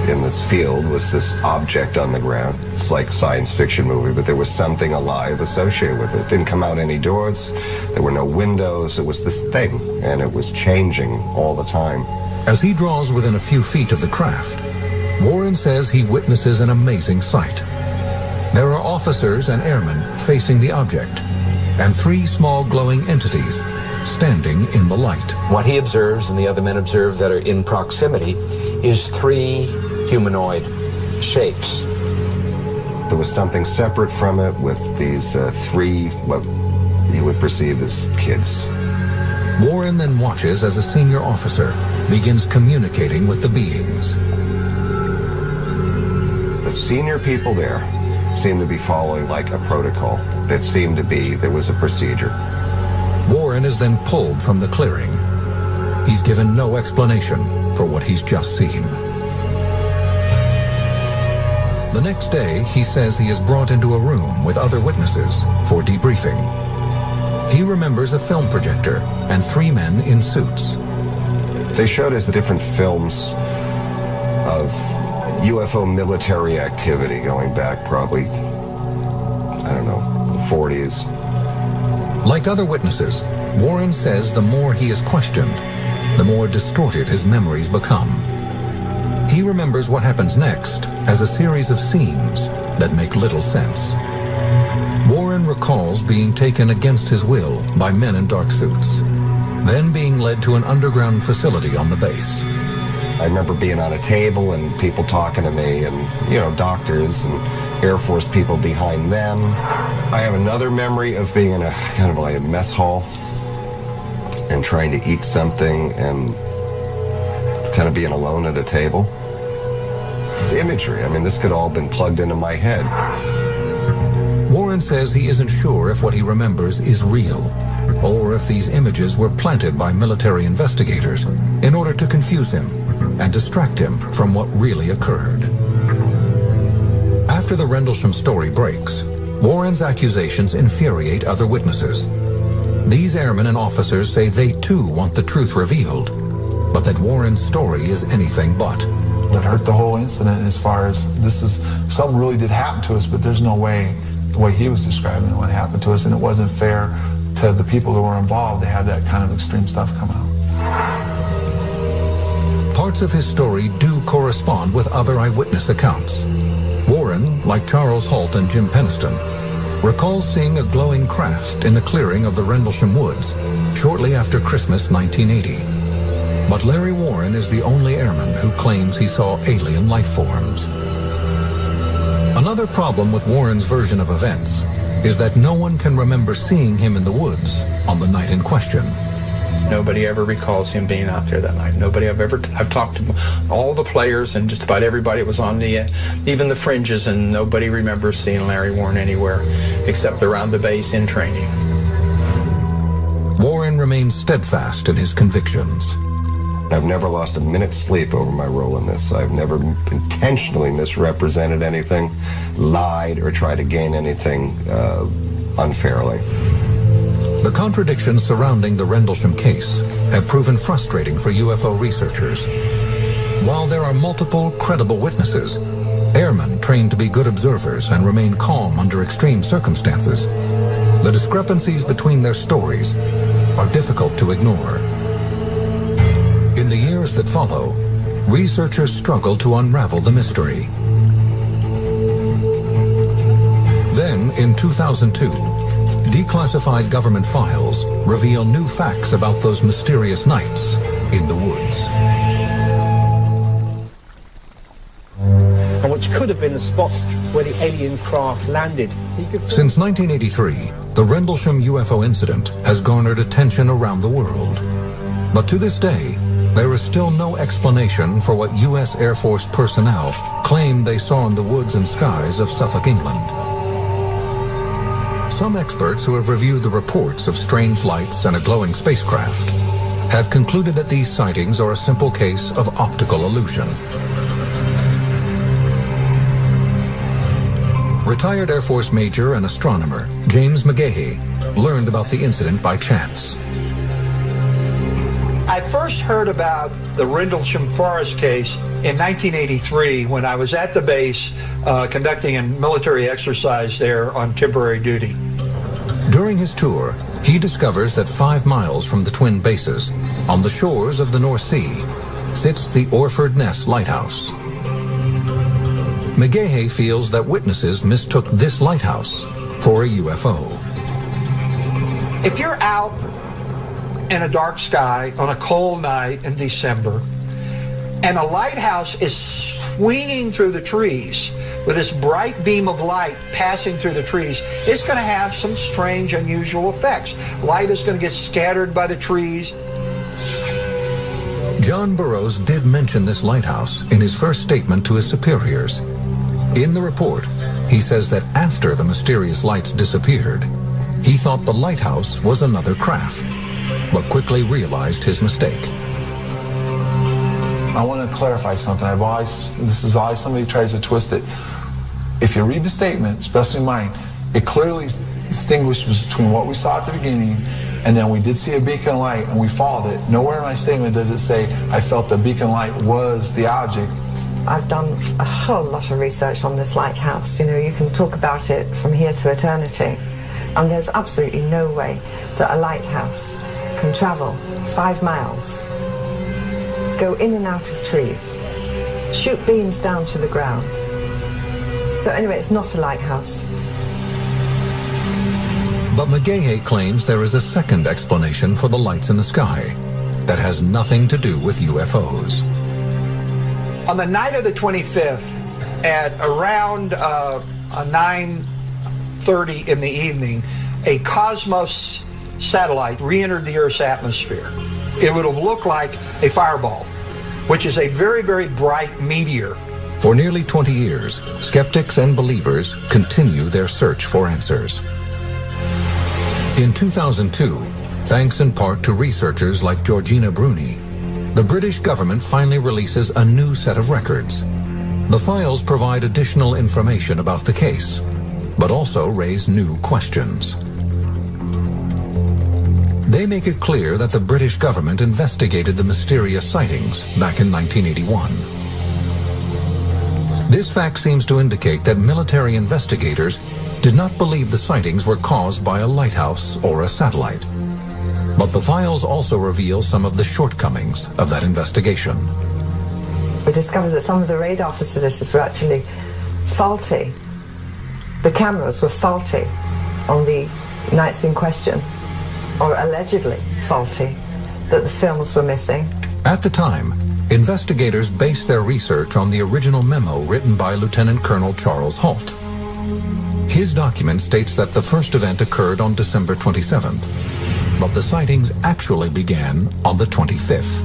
In this field was this object on the ground. It's like a science fiction movie, but there was something alive associated with it. It didn't come out any doors. There were no windows. It was this thing, and it was changing all the time. As he draws within a few feet of the craft, Warren says he witnesses an amazing sight. There are officers and airmen facing the object, and 3 small glowing entities standing in the light. What he observes and the other men observe that are in proximity is 3 humanoid shapes. There was something separate from it with these 3, what you would perceive as kids. Warren then watches as a senior officer begins communicating with the beings. The senior people there seemed to be following like a protocol. It seemed to be there was a procedure. Warren is then pulled from the clearing. He's given no explanation for what he's just seen. The next day, he says he is brought into a room with other witnesses for debriefing. He remembers a film projector and 3 men in suits. They showed us the different films of UFO military activity going back probably, I don't know, the 40s. Like other witnesses, Warren says the more he is questioned, the more distorted his memories become. He remembers what happens next as a series of scenes that make little sense. Warren recalls being taken against his will by men in dark suits, then being led to an underground facility on the base. I remember being on a table and people talking to me and, you know, doctors and Air Force people behind them. I have another memory of being in a kind of like a mess hall and trying to eat something and kind of being alone at a table. It's imagery. I mean, this could all have been plugged into my head. Warren says he isn't sure if what he remembers is real, or if these images were planted by military investigators in order to confuse him and distract him from what really occurred. After the Rendlesham story breaks, Warren's accusations infuriate other witnesses. These airmen and officers say they too want the truth revealed, but that Warren's story is anything but. It hurt the whole incident as far as this is something really did happen to us, but there's no way, the way he was describing it, what happened to us, and it wasn't fair to the people that were involved to have that kind of extreme stuff come out. Parts of his story do correspond with other eyewitness accounts. Warren, like Charles Holt and Jim Peniston, recalls seeing a glowing craft in a clearing of the Rendlesham Woods shortly after Christmas 1980. But Larry Warren is the only airman who claims he saw alien life forms. Another problem with Warren's version of events is that no one can remember seeing him in the woods on the night in question. Nobody ever recalls him being out there that night. Nobody I've talked to all the players and just about everybody that was on even the fringes, and nobody remembers seeing Larry Warren anywhere except around the base in training. Warren remains steadfast in his convictions. I've never lost a minute's sleep over my role in this. I've never intentionally misrepresented anything, lied, or tried to gain anything unfairly. The contradictions surrounding the Rendlesham case have proven frustrating for UFO researchers. While there are multiple credible witnesses, airmen trained to be good observers and remain calm under extreme circumstances, the discrepancies between their stories are difficult to ignore. In the years that follow, researchers struggle to unravel the mystery. Then, in 2002, declassified government files reveal new facts about those mysterious nights in the woods. And which could have been the spot where the alien craft landed. Since 1983, the Rendlesham UFO incident has garnered attention around the world. But to this day, there is still no explanation for what U.S. Air Force personnel claimed they saw in the woods and skies of Suffolk, England. Some experts who have reviewed the reports of strange lights and a glowing spacecraft have concluded that these sightings are a simple case of optical illusion. Retired Air Force Major and astronomer James McGahey learned about the incident by chance. I first heard about the Rendlesham Forest case in 1983 when I was at the base conducting a military exercise there on temporary duty. During his tour, he discovers that 5 miles from the twin bases, on the shores of the North Sea, sits the Orford Ness Lighthouse. McGahey feels that witnesses mistook this lighthouse for a UFO. If you're out in a dark sky on a cold night in December, and a lighthouse is swinging through the trees with this bright beam of light passing through the trees, it's going to have some strange, unusual effects. Light is going to get scattered by the trees. John Burroughs did mention this lighthouse in his first statement to his superiors. In the report, he says that after the mysterious lights disappeared, he thought the lighthouse was another craft, but quickly realized his mistake. I want to clarify something. This is always somebody tries to twist it. If you read the statement, especially mine, it clearly distinguishes between what we saw at the beginning and then we did see a beacon light and we followed it. Nowhere in my statement does it say I felt the beacon light was the object. I've done a whole lot of research on this lighthouse. You know, you can talk about it from here to eternity. And there's absolutely no way that a lighthouse can travel 5 miles, go in and out of trees, shoot beams down to the ground. So anyway, it's not a lighthouse. But McGahey claims there is a second explanation for the lights in the sky that has nothing to do with UFOs. On the night of the 25th, at around 9:30 in the evening, a Cosmos satellite re-entered the Earth's atmosphere. It would have looked like a fireball, which is a very, very bright meteor. For nearly 20 years, skeptics and believers continue their search for answers. In 2002, thanks in part to researchers like Georgina Bruni, the British government finally releases a new set of records. The files provide additional information about the case, but also raise new questions. They make it clear that the British government investigated the mysterious sightings back in 1981. This fact seems to indicate that military investigators did not believe the sightings were caused by a lighthouse or a satellite. But the files also reveal some of the shortcomings of that investigation. We discovered that some of the radar facilities were actually faulty. The cameras were faulty. on the nights in question, or allegedly faulty, that the films were missing. At the time, investigators based their research on the original memo written by Lieutenant Colonel Charles Holt. His document states that the first event occurred on December 27th, but the sightings actually began on the 25th.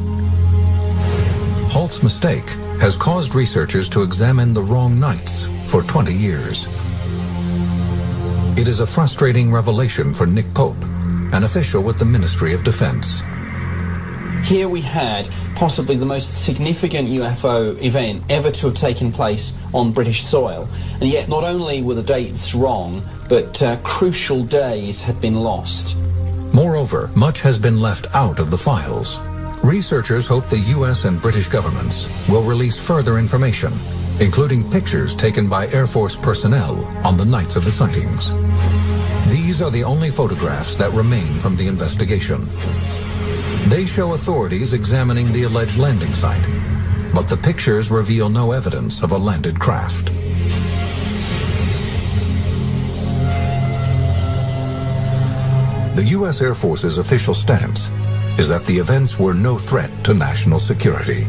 Holt's mistake has caused researchers to examine the wrong nights for 20 years. It is a frustrating revelation for Nick Pope, an official with the Ministry of Defense. Here we had possibly the most significant UFO event ever to have taken place on British soil, and yet not only were the dates wrong, but crucial days had been lost. Moreover, much has been left out of the files. Researchers hope the US and British governments will release further information, including pictures taken by Air Force personnel on the nights of the sightings. These are the only photographs that remain from the investigation. They show authorities examining the alleged landing site, but the pictures reveal no evidence of a landed craft. The U.S. Air Force's official stance is that the events were no threat to national security.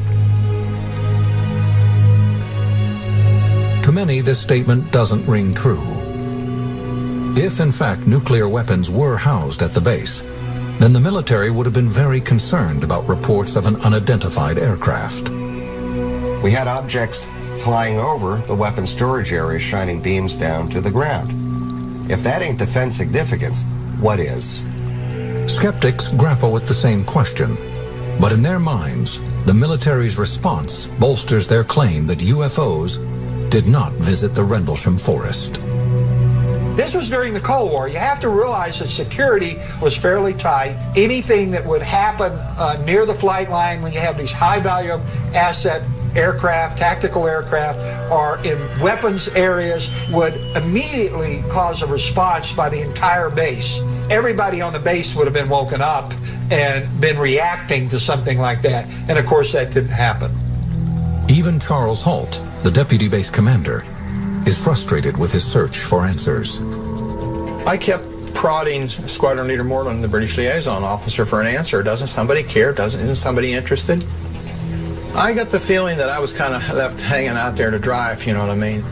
To many, this statement doesn't ring true. If, in fact, nuclear weapons were housed at the base, then the military would have been very concerned about reports of an unidentified aircraft. We had objects flying over the weapon storage area shining beams down to the ground. If that ain't defense significance, what is? Skeptics grapple with the same question, but in their minds, the military's response bolsters their claim that UFOs did not visit the Rendlesham Forest. This was during the Cold War. You have to realize that security was fairly tight. Anything that would happen near the flight line when you have these high-value asset aircraft, tactical aircraft, or in weapons areas would immediately cause a response by the entire base. Everybody on the base would have been woken up and been reacting to something like that. And of course, that didn't happen. Even Charles Holt, the deputy base commander, is frustrated with his search for answers. I kept prodding Squadron Leader Moreland, the British liaison officer, for an answer. Doesn't somebody care? Isn't somebody interested? I got the feeling that I was kind of left hanging out there to dry, if you know what I mean.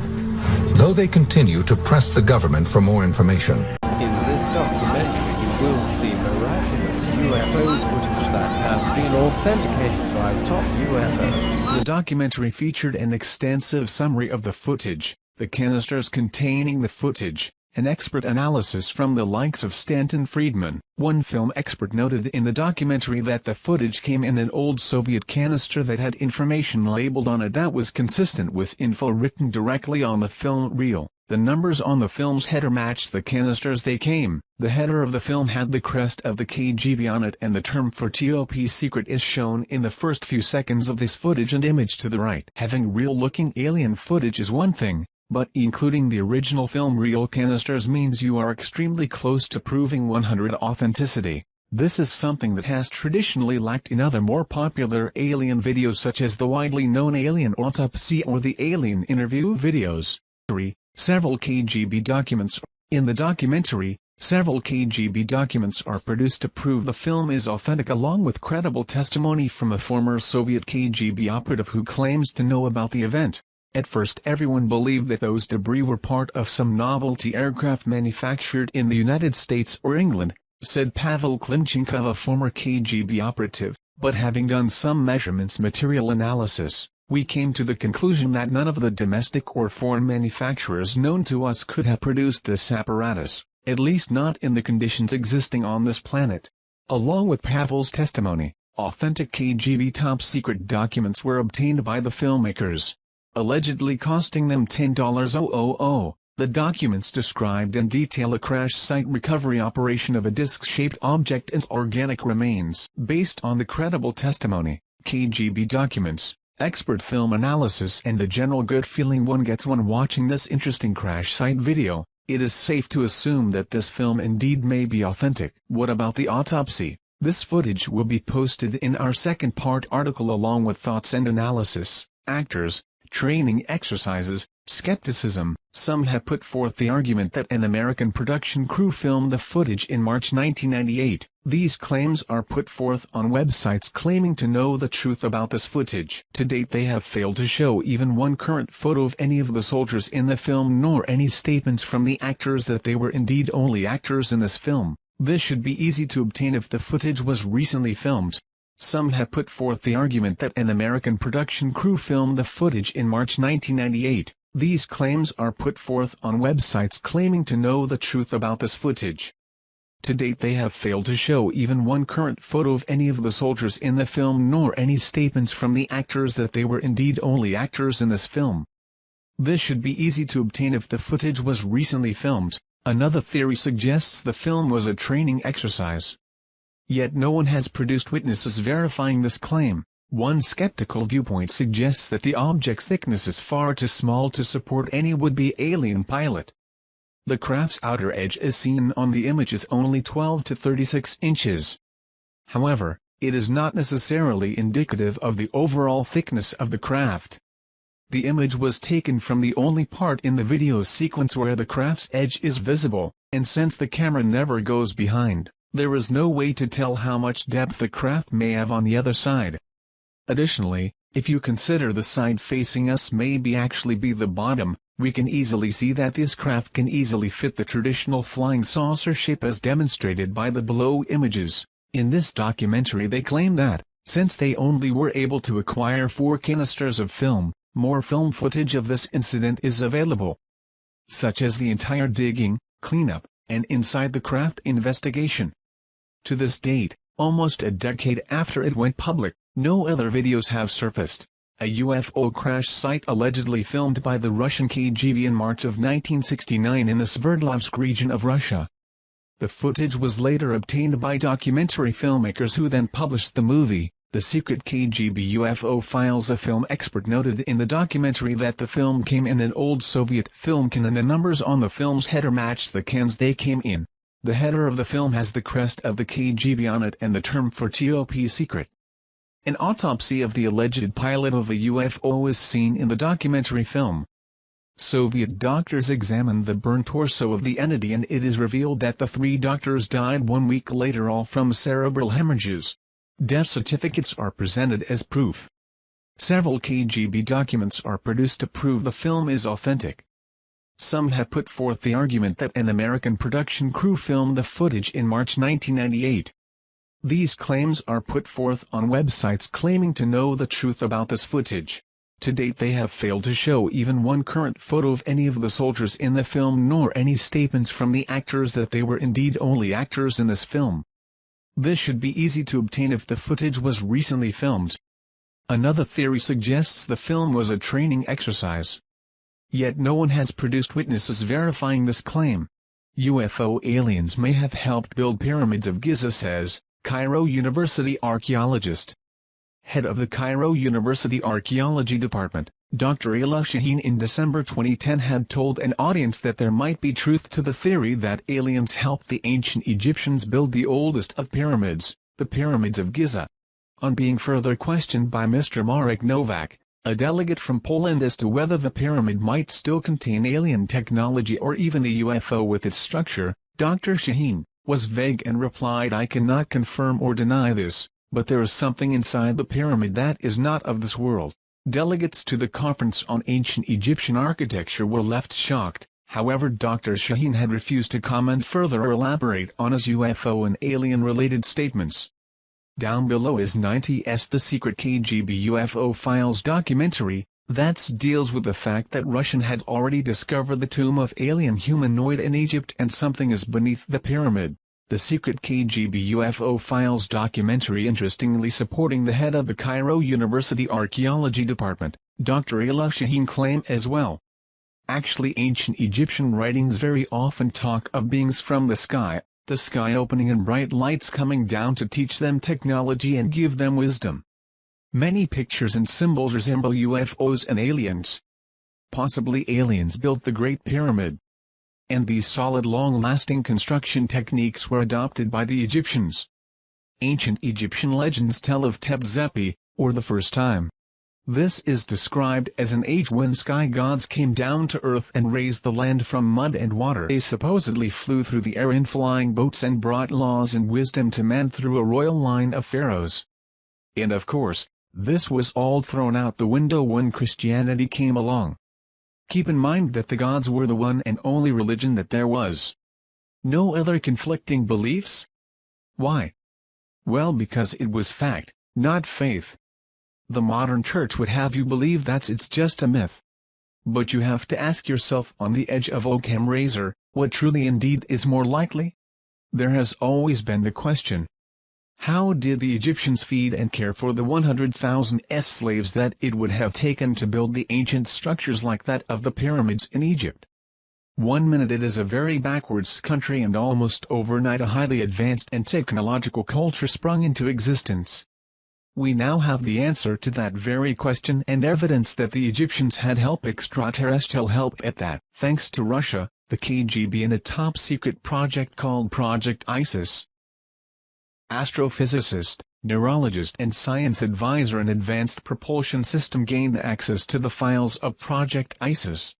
Though they continue to press the government for more information. In this documentary, you will see miraculous UFO footage that has been authenticated by top UFO. The documentary featured an extensive summary of the footage, the canisters containing the footage, an expert analysis from the likes of Stanton Friedman. One film expert noted in the documentary that the footage came in an old Soviet canister that had information labeled on it that was consistent with info written directly on the film reel. The numbers on the film's header matched the canisters they came. The header of the film had the crest of the KGB on it, and the term for top secret is shown in the first few seconds of this footage and image to the right. Having real-looking alien footage is one thing, but including the original film reel canisters means you are extremely close to proving 100% authenticity. This is something that has traditionally lacked in other more popular alien videos such as the widely known Alien Autopsy or the Alien Interview videos. 3. Several KGB documents. In the documentary, several KGB documents are produced to prove the film is authentic, along with credible testimony from a former Soviet KGB operative who claims to know about the event. At first everyone believed that those debris were part of some novelty aircraft manufactured in the United States or England, said Pavel Klimchenkov, a former KGB operative, but having done some measurements material analysis, we came to the conclusion that none of the domestic or foreign manufacturers known to us could have produced this apparatus, at least not in the conditions existing on this planet. Along with Pavel's testimony, authentic KGB top-secret documents were obtained by the filmmakers, allegedly costing them $10,000. The documents described in detail a crash site recovery operation of a disc-shaped object and organic remains. Based on the credible testimony, KGB documents, expert film analysis and the general good feeling one gets when watching this interesting crash site video, it is safe to assume that this film indeed may be authentic. What about the autopsy? This footage will be posted in our second part article along with thoughts and analysis, actors, training exercises, skepticism, Some have put forth the argument that an American production crew filmed the footage in March 1998. These claims are put forth on websites claiming to know the truth about this footage. To date they have failed to show even one current photo of any of the soldiers in the film nor any statements from the actors that they were indeed only actors in this film. This should be easy to obtain if the footage was recently filmed. Some have put forth the argument that an American production crew filmed the footage in March 1998. These claims are put forth on websites claiming to know the truth about this footage. To date they have failed to show even one current photo of any of the soldiers in the film nor any statements from the actors that they were indeed only actors in this film. This should be easy to obtain if the footage was recently filmed. Another theory suggests the film was a training exercise. Yet no one has produced witnesses verifying this claim. One skeptical viewpoint suggests that the object's thickness is far too small to support any would-be alien pilot. The craft's outer edge as seen on the image is only 12 to 36 inches. However, it is not necessarily indicative of the overall thickness of the craft. The image was taken from the only part in the video sequence where the craft's edge is visible, and since the camera never goes behind, there is no way to tell how much depth the craft may have on the other side. Additionally, if you consider the side facing us may actually be the bottom, we can easily see that this craft can easily fit the traditional flying saucer shape as demonstrated by the below images. In this documentary they claim that, since they only were able to acquire 4 canisters of film, more film footage of this incident is available, such as the entire digging, cleanup, and inside the craft investigation. To this date, almost a decade after it went public, no other videos have surfaced. A UFO crash site allegedly filmed by the Russian KGB in March of 1969 in the Sverdlovsk region of Russia. The footage was later obtained by documentary filmmakers who then published the movie. The secret KGB UFO files. A film expert noted in the documentary that the film came in an old Soviet film can and the numbers on the film's header match the cans they came in. The header of the film has the crest of the KGB on it and the term for top secret. An autopsy of the alleged pilot of the UFO is seen in the documentary film. Soviet doctors examined the burnt torso of the entity and it is revealed that the 3 doctors died 1 week later, all from cerebral hemorrhages. Death certificates are presented as proof. Several KGB documents are produced to prove the film is authentic. Some have put forth the argument that an American production crew filmed the footage in March 1998. These claims are put forth on websites claiming to know the truth about this footage. To date they have failed to show even one current photo of any of the soldiers in the film nor any statements from the actors that they were indeed only actors in this film. This should be easy to obtain if the footage was recently filmed. Another theory suggests the film was a training exercise. Yet no one has produced witnesses verifying this claim. UFO aliens may have helped build pyramids of Giza, says Cairo University archaeologist. Head of the Cairo University Archaeology Department, Dr. Ayla Shaheen in December 2010 had told an audience that there might be truth to the theory that aliens helped the ancient Egyptians build the oldest of pyramids, the pyramids of Giza. On being further questioned by Mr. Marek Nowak, a delegate from Poland, as to whether the pyramid might still contain alien technology or even the UFO with its structure, Dr. Shaheen was vague and replied, "I cannot confirm or deny this, but there is something inside the pyramid that is not of this world." Delegates to the conference on ancient Egyptian architecture were left shocked. However, Dr. Shaheen had refused to comment further or elaborate on his UFO and alien-related statements. Down below is 90's The Secret KGB UFO Files documentary, that deals with the fact that Russian had already discovered the tomb of alien humanoid in Egypt and something is beneath the pyramid. The Secret KGB UFO Files documentary interestingly supporting the head of the Cairo University Archaeology Department, Dr. Ayla Shaheen claim as well. Actually, ancient Egyptian writings very often talk of beings from the sky opening and bright lights coming down to teach them technology and give them wisdom. Many pictures and symbols resemble UFOs and aliens. Possibly aliens built the Great Pyramid. And these solid long-lasting construction techniques were adopted by the Egyptians. Ancient Egyptian legends tell of Tep Zepi, or the first time. This is described as an age when sky gods came down to earth and raised the land from mud and water. They supposedly flew through the air in flying boats and brought laws and wisdom to man through a royal line of pharaohs. And of course, this was all thrown out the window when Christianity came along. Keep in mind that the gods were the one and only religion that there was. No other conflicting beliefs? Why? Well, because it was fact, not faith. The modern church would have you believe it's just a myth. But you have to ask yourself, on the edge of Occam razor, what truly indeed is more likely? There has always been the question. How did the Egyptians feed and care for the 100,000 slaves that it would have taken to build the ancient structures like that of the pyramids in Egypt? 1 minute it is a very backwards country and almost overnight a highly advanced and technological culture sprung into existence. We now have the answer to that very question and evidence that the Egyptians had help, extraterrestrial help at that, thanks to Russia, the KGB, and a top-secret project called Project ISIS. Astrophysicist, neurologist and science advisor in Advanced Propulsion System gained access to the files of Project ISIS.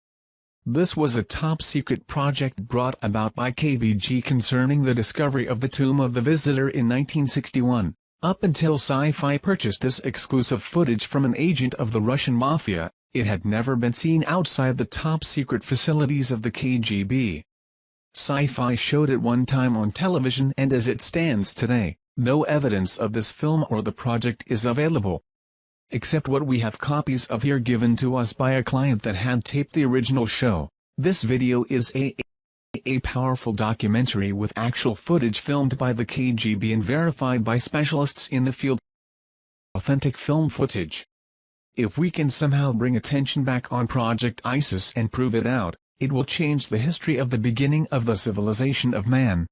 This was a top-secret project brought about by KGB concerning the discovery of the tomb of the visitor in 1961. Up until Sci-Fi purchased this exclusive footage from an agent of the Russian mafia, it had never been seen outside the top-secret facilities of the KGB. Sci-Fi showed it one time on television, and as it stands today, no evidence of this film or the project is available. Except what we have copies of here given to us by a client that had taped the original show. This video is a powerful documentary with actual footage filmed by the KGB and verified by specialists in the field. Authentic film footage. If we can somehow bring attention back on Project ISIS and prove it out, it will change the history of the beginning of the civilization of man.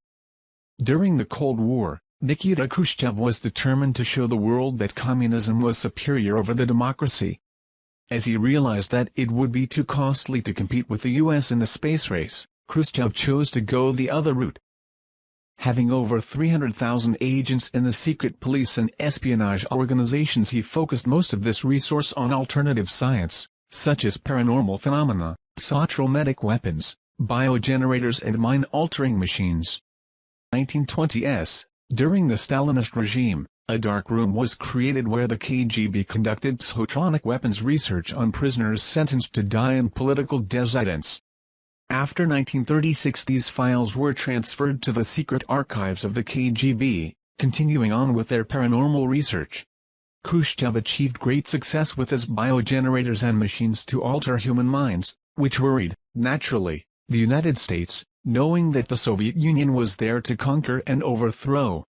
During the Cold War, Nikita Khrushchev was determined to show the world that communism was superior over the democracy. As he realized that it would be too costly to compete with the US in the space race, Khrushchev chose to go the other route. Having over 300,000 agents in the secret police and espionage organizations, he focused most of this resource on alternative science, such as paranormal phenomena, psychotrometic weapons, biogenerators and mind-altering machines. 1920s, during the Stalinist regime, a dark room was created where the KGB conducted psychotronic weapons research on prisoners sentenced to die and political dissidents. After 1936, these files were transferred to the secret archives of the KGB, continuing on with their paranormal research. Khrushchev achieved great success with his biogenerators and machines to alter human minds, which worried, naturally, the United States, knowing that the Soviet Union was there to conquer and overthrow.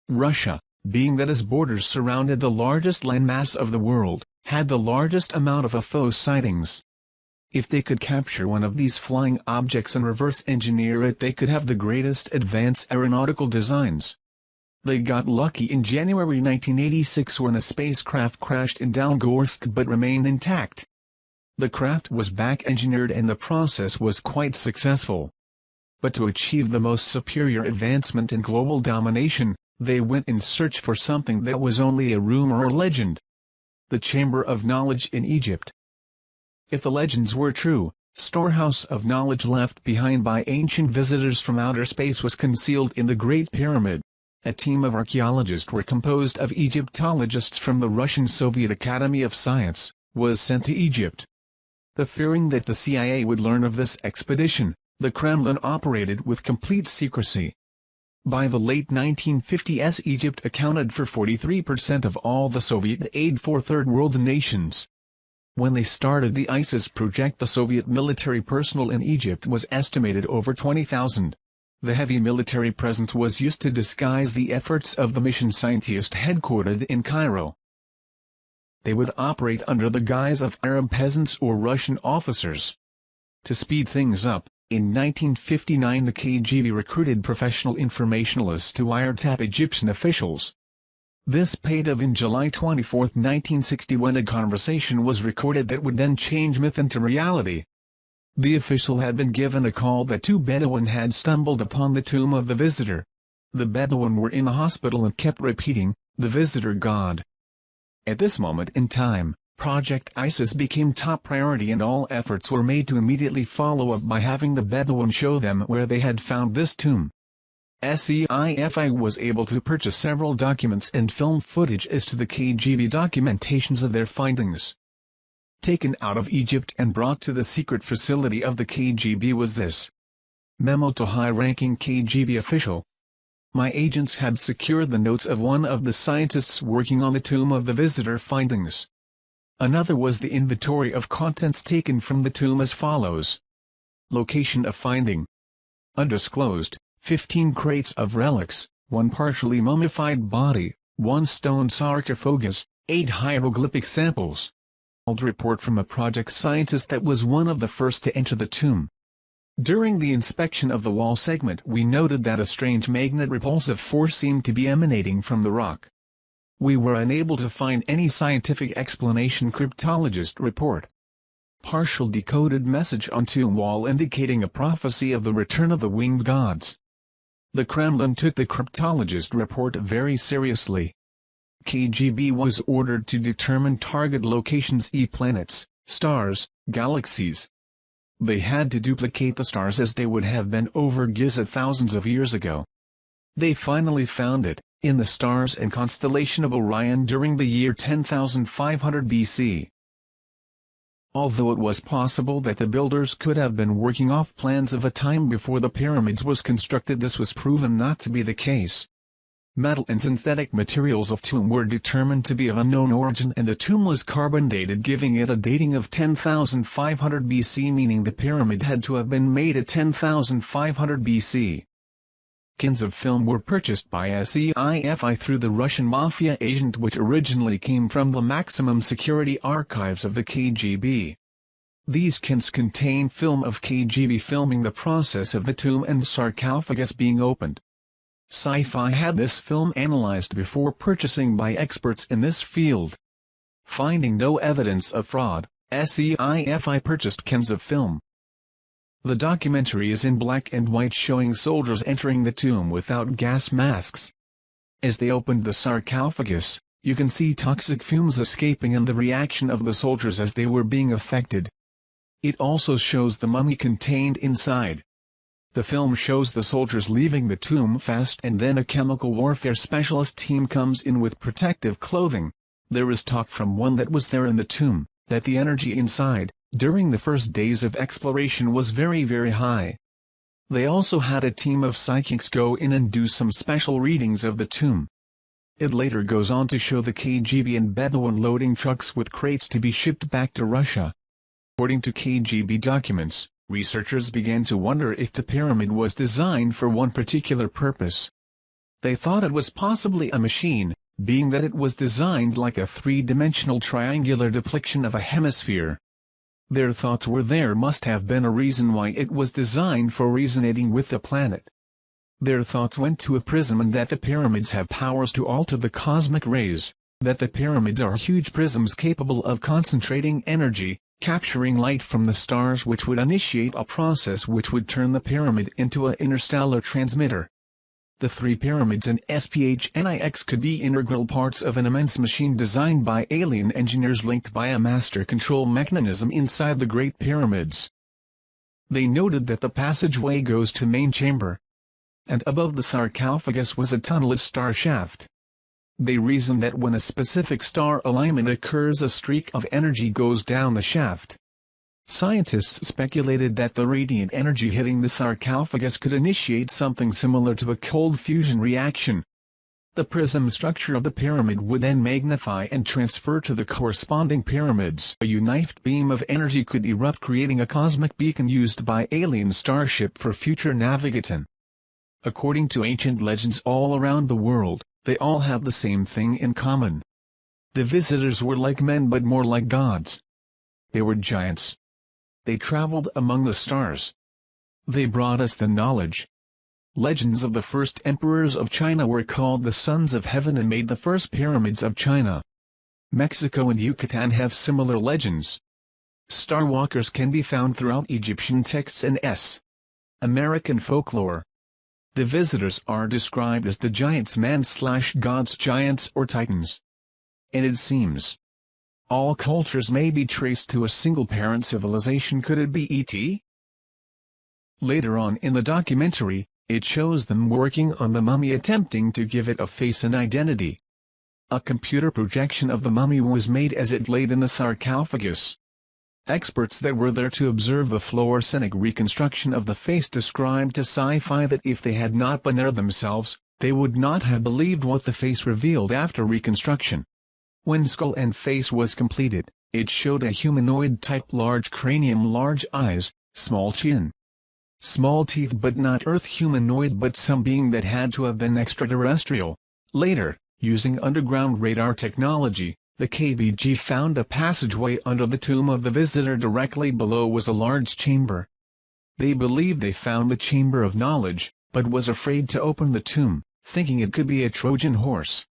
Russia, being that its borders surrounded the largest landmass of the world, had the largest amount of UFO sightings. If they could capture one of these flying objects and reverse engineer it, they could have the greatest advanced aeronautical designs. They got lucky in January 1986 when a spacecraft crashed in Dalgorsk but remained intact. The craft was back-engineered and the process was quite successful. But to achieve the most superior advancement in global domination, they went in search for something that was only a rumor or legend. The Chamber of Knowledge in Egypt. If the legends were true, storehouse of knowledge left behind by ancient visitors from outer space was concealed in the Great Pyramid. A team of archaeologists were composed of Egyptologists from the Russian Soviet Academy of Science, was sent to Egypt. The fearing that the CIA would learn of this expedition, the Kremlin operated with complete secrecy. By the late 1950s, Egypt accounted for 43% of all the Soviet aid for Third World nations. When they started the ISIS project, the Soviet military personnel in Egypt was estimated over 20,000. The heavy military presence was used to disguise the efforts of the mission scientists headquartered in Cairo. They would operate under the guise of Arab peasants or Russian officers. To speed things up, in 1959 the KGB recruited professional informationalists to wiretap Egyptian officials. This paid off in July 24, 1961. A conversation was recorded that would then change myth into reality. The official had been given a call that two Bedouin had stumbled upon the tomb of the visitor. The Bedouin were in the hospital and kept repeating, "The visitor God." At this moment in time, Project ISIS became top priority and all efforts were made to immediately follow up by having the Bedouin show them where they had found this tomb. SCIFI was able to purchase several documents and film footage as to the KGB documentations of their findings. Taken out of Egypt and brought to the secret facility of the KGB was this memo to high-ranking KGB official. My agents had secured the notes of one of the scientists working on the tomb of the visitor findings. Another was the inventory of contents taken from the tomb as follows. Location of finding. Undisclosed, 15 crates of relics, 1 partially mummified body, 1 stone sarcophagus, 8 hieroglyphic samples. Old report from a project scientist that was one of the first to enter the tomb. During the inspection of the wall segment we noted that a strange magnet-repulsive force seemed to be emanating from the rock. We were unable to find any scientific explanation. Cryptologist report. Partial decoded message on tomb wall indicating a prophecy of the return of the winged gods. The Kremlin took the cryptologist report very seriously. KGB was ordered to determine target locations: planets, stars, galaxies. They had to duplicate the stars as they would have been over Giza thousands of years ago. They finally found it, in the stars and constellation of Orion during the year 10,500 BC. Although it was possible that the builders could have been working off plans of a time before the pyramids was constructed, this was proven not to be the case. Metal and synthetic materials of tomb were determined to be of unknown origin and the tomb was carbon dated, giving it a dating of 10,500 BC, meaning the pyramid had to have been made at 10,500 BC. Cans of film were purchased by SCIFI through the Russian mafia agent, which originally came from the maximum security archives of the KGB. These cans contain film of KGB filming the process of the tomb and sarcophagus being opened. Sci-Fi had this film analyzed before purchasing by experts in this field. Finding no evidence of fraud, SCIFI purchased cans of film. The documentary is in black and white, showing soldiers entering the tomb without gas masks. As they opened the sarcophagus, you can see toxic fumes escaping and the reaction of the soldiers as they were being affected. It also shows the mummy contained inside. The film shows the soldiers leaving the tomb fast, and then a chemical warfare specialist team comes in with protective clothing. There is talk from one that was there in the tomb, that the energy inside, during the first days of exploration, was very high. They also had a team of psychics go in and do some special readings of the tomb. It later goes on to show the KGB and Bedouin loading trucks with crates to be shipped back to Russia. According to KGB documents, researchers began to wonder if the pyramid was designed for one particular purpose. They thought it was possibly a machine, being that it was designed like a three-dimensional triangular depiction of a hemisphere. Their thoughts were there must have been a reason why it was designed for resonating with the planet. Their thoughts went to a prism, and that the pyramids have powers to alter the cosmic rays, that the pyramids are huge prisms capable of concentrating energy, capturing light from the stars, which would initiate a process which would turn the pyramid into an interstellar transmitter. The three pyramids and SPHNIX could be integral parts of an immense machine designed by alien engineers linked by a master control mechanism inside the Great Pyramids. They noted that the passageway goes to main chamber, and above the sarcophagus was a tunnel star shaft. They reasoned that when a specific star alignment occurs, a streak of energy goes down the shaft. Scientists speculated that the radiant energy hitting the sarcophagus could initiate something similar to a cold fusion reaction. The prism structure of the pyramid would then magnify and transfer to the corresponding pyramids. A united beam of energy could erupt, creating a cosmic beacon used by alien starship for future navigation. According to ancient legends all around the world, they all have the same thing in common. The visitors were like men but more like gods. They were giants. They traveled among the stars. They brought us the knowledge. Legends of the first emperors of China were called the Sons of Heaven and made the first pyramids of China. Mexico and Yucatan have similar legends. Starwalkers can be found throughout Egyptian texts and American folklore. The visitors are described as the giants, man/gods, giants or titans. And it seems all cultures may be traced to a single parent civilization. Could it be ET? Later on in the documentary, it shows them working on the mummy, attempting to give it a face and identity. A computer projection of the mummy was made as it laid in the sarcophagus. Experts that were there to observe the fluorescent reconstruction of the face described to Sci-Fi that if they had not been there themselves, they would not have believed what the face revealed after reconstruction. When skull and face was completed, it showed a humanoid type: large cranium, large eyes, small chin, small teeth, but not Earth humanoid, but some being that had to have been extraterrestrial. Later, using underground radar technology, the KBG found a passageway under the tomb of the visitor. Directly below was a large chamber. They believed they found the chamber of knowledge, but was afraid to open the tomb, thinking it could be a Trojan horse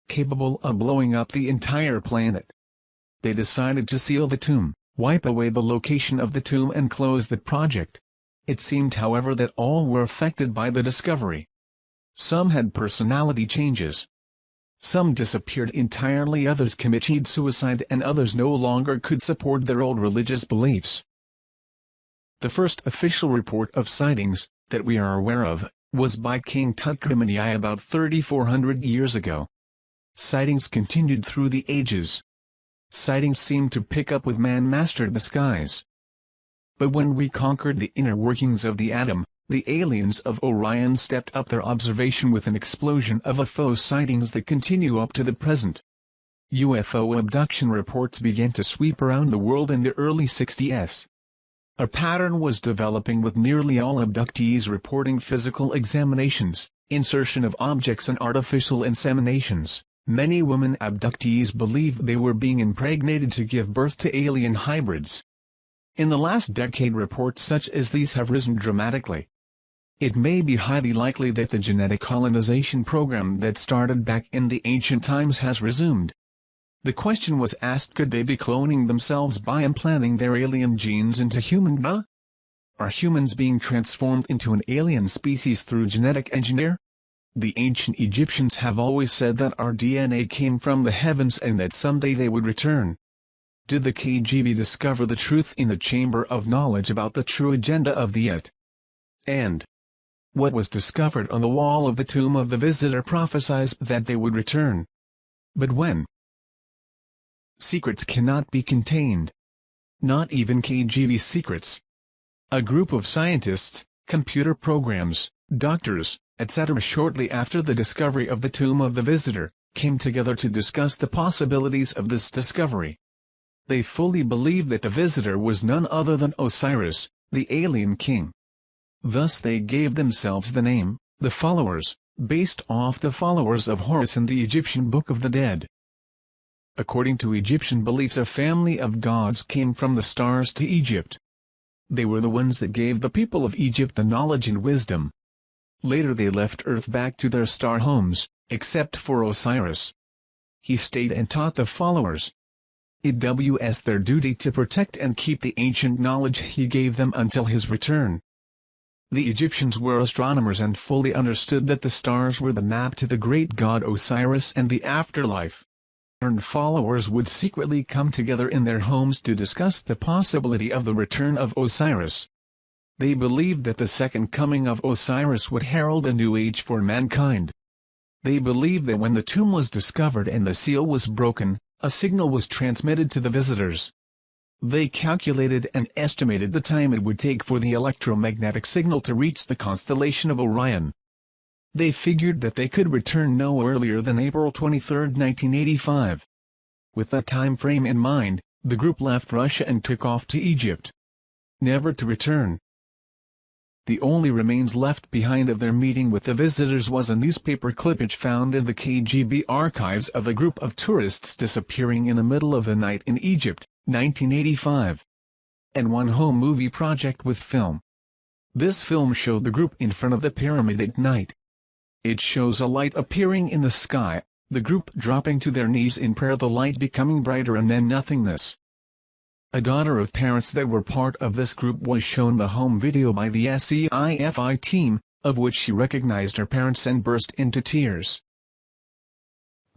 capable of blowing up the entire planet. They decided to seal the tomb, wipe away the location of the tomb, and close the project. It seemed, however, that all were affected by the discovery. Some had personality changes. Some disappeared entirely, others committed suicide, and others no longer could support their old religious beliefs. The first official report of sightings, that we are aware of, was by King Tutkremeni about 3,400 years ago. Sightings continued through the ages. Sightings seemed to pick up with man mastered the skies. But when we conquered the inner workings of the atom, the aliens of Orion stepped up their observation with an explosion of UFO sightings that continue up to the present. UFO abduction reports began to sweep around the world in the early 60s. A pattern was developing, with nearly all abductees reporting physical examinations, insertion of objects, and artificial inseminations. Many women abductees believed they were being impregnated to give birth to alien hybrids. In the last decade, reports such as these have risen dramatically. It may be highly likely that the genetic colonization program that started back in the ancient times has resumed. The question was asked, could they be cloning themselves by implanting their alien genes into human DNA? Are humans being transformed into an alien species through genetic engineering? The ancient Egyptians have always said that our DNA came from the heavens and that someday they would return. Did the KGB discover the truth in the Chamber of Knowledge about the true agenda of the ET? And what was discovered on the wall of the tomb of the visitor prophesies that they would return. But when? Secrets cannot be contained. Not even KGB secrets. A group of scientists, computer programs, doctors, etc., shortly after the discovery of the tomb of the visitor, came together to discuss the possibilities of this discovery. They fully believed that the visitor was none other than Osiris, the alien king. Thus they gave themselves the name, the Followers, based off the followers of Horus in the Egyptian Book of the Dead. According to Egyptian beliefs, a family of gods came from the stars to Egypt. They were the ones that gave the people of Egypt the knowledge and wisdom. Later they left Earth back to their star homes, except for Osiris. He stayed and taught the followers. It was their duty to protect and keep the ancient knowledge he gave them until his return. The Egyptians were astronomers and fully understood that the stars were the map to the great god Osiris and the afterlife. And followers would secretly come together in their homes to discuss the possibility of the return of Osiris. They believed that the second coming of Osiris would herald a new age for mankind. They believed that when the tomb was discovered and the seal was broken, a signal was transmitted to the visitors. They calculated and estimated the time it would take for the electromagnetic signal to reach the constellation of Orion. They figured that they could return no earlier than April 23, 1985. With that time frame in mind, the group left Russia and took off to Egypt, never to return. The only remains left behind of their meeting with the visitors was a newspaper clippage found in the KGB archives of a group of tourists disappearing in the middle of the night in Egypt, 1985. And one home movie project with film. This film showed the group in front of the pyramid at night. It shows a light appearing in the sky, the group dropping to their knees in prayer, the light becoming brighter, and then nothingness. A daughter of parents that were part of this group was shown the home video by the SCIFI team, of which she recognized her parents and burst into tears.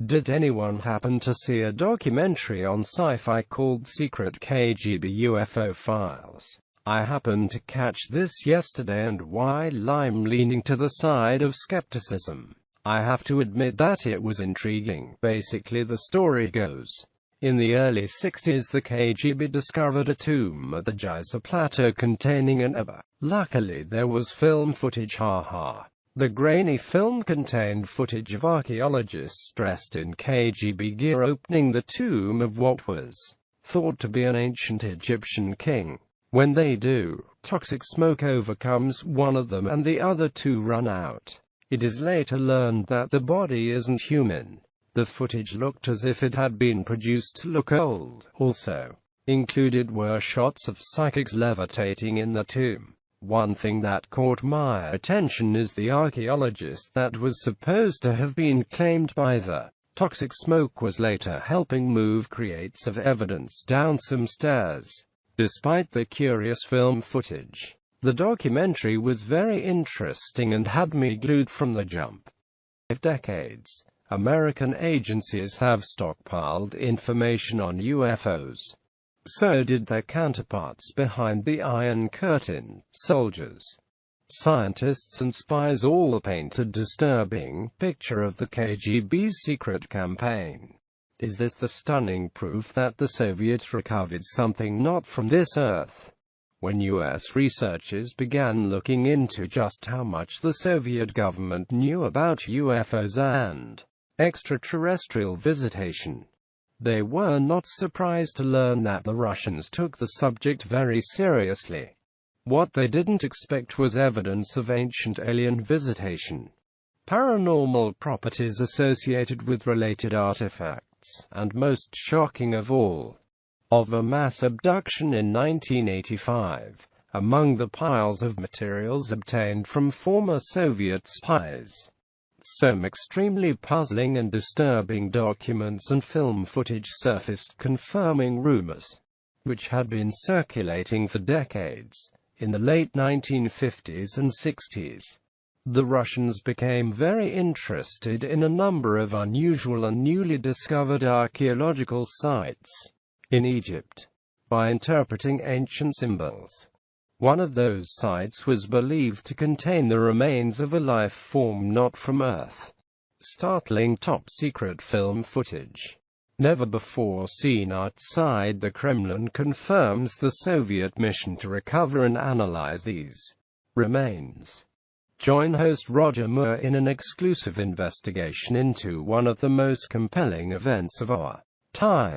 Did anyone happen to see a documentary on sci-fi called Secret KGB UFO Files? I happened to catch this yesterday, and while I'm leaning to the side of skepticism, I have to admit that it was intriguing. Basically, the story goes, in the early 60s the KGB discovered a tomb at the Geyser Plateau containing an UFO. Luckily there was film footage, haha. The grainy film contained footage of archaeologists dressed in KGB gear opening the tomb of what was thought to be an ancient Egyptian king. When they do, toxic smoke overcomes one of them and the other two run out. It is later learned that the body isn't human. The footage looked as if it had been produced to look old. Also included were shots of psychics levitating in the tomb. One thing that caught my attention is the archaeologist that was supposed to have been claimed by the toxic smoke was later helping move crates of evidence down some stairs. Despite the curious film footage, the documentary was very interesting and had me glued from the jump. For decades, American agencies have stockpiled information on UFOs. So did their counterparts behind the Iron Curtain. Soldiers, scientists and spies all paint a disturbing picture of the KGB's secret campaign. Is this the stunning proof that the Soviets recovered something not from this earth? When US researchers began looking into just how much the Soviet government knew about UFOs and extraterrestrial visitation, they were not surprised to learn that the Russians took the subject very seriously. What they didn't expect was evidence of ancient alien visitation, paranormal properties associated with related artifacts, and most shocking of all, of a mass abduction in 1985, among the piles of materials obtained from former Soviet spies. Some extremely puzzling and disturbing documents and film footage surfaced confirming rumors, which had been circulating for decades. In the late 1950s and 60s, the Russians became very interested in a number of unusual and newly discovered archaeological sites in Egypt by interpreting ancient symbols. One of those sites was believed to contain the remains of a life form not from Earth. Startling top-secret film footage, never before seen outside the Kremlin, confirms the Soviet mission to recover and analyze these remains. Join host Roger Moore in an exclusive investigation into one of the most compelling events of our time.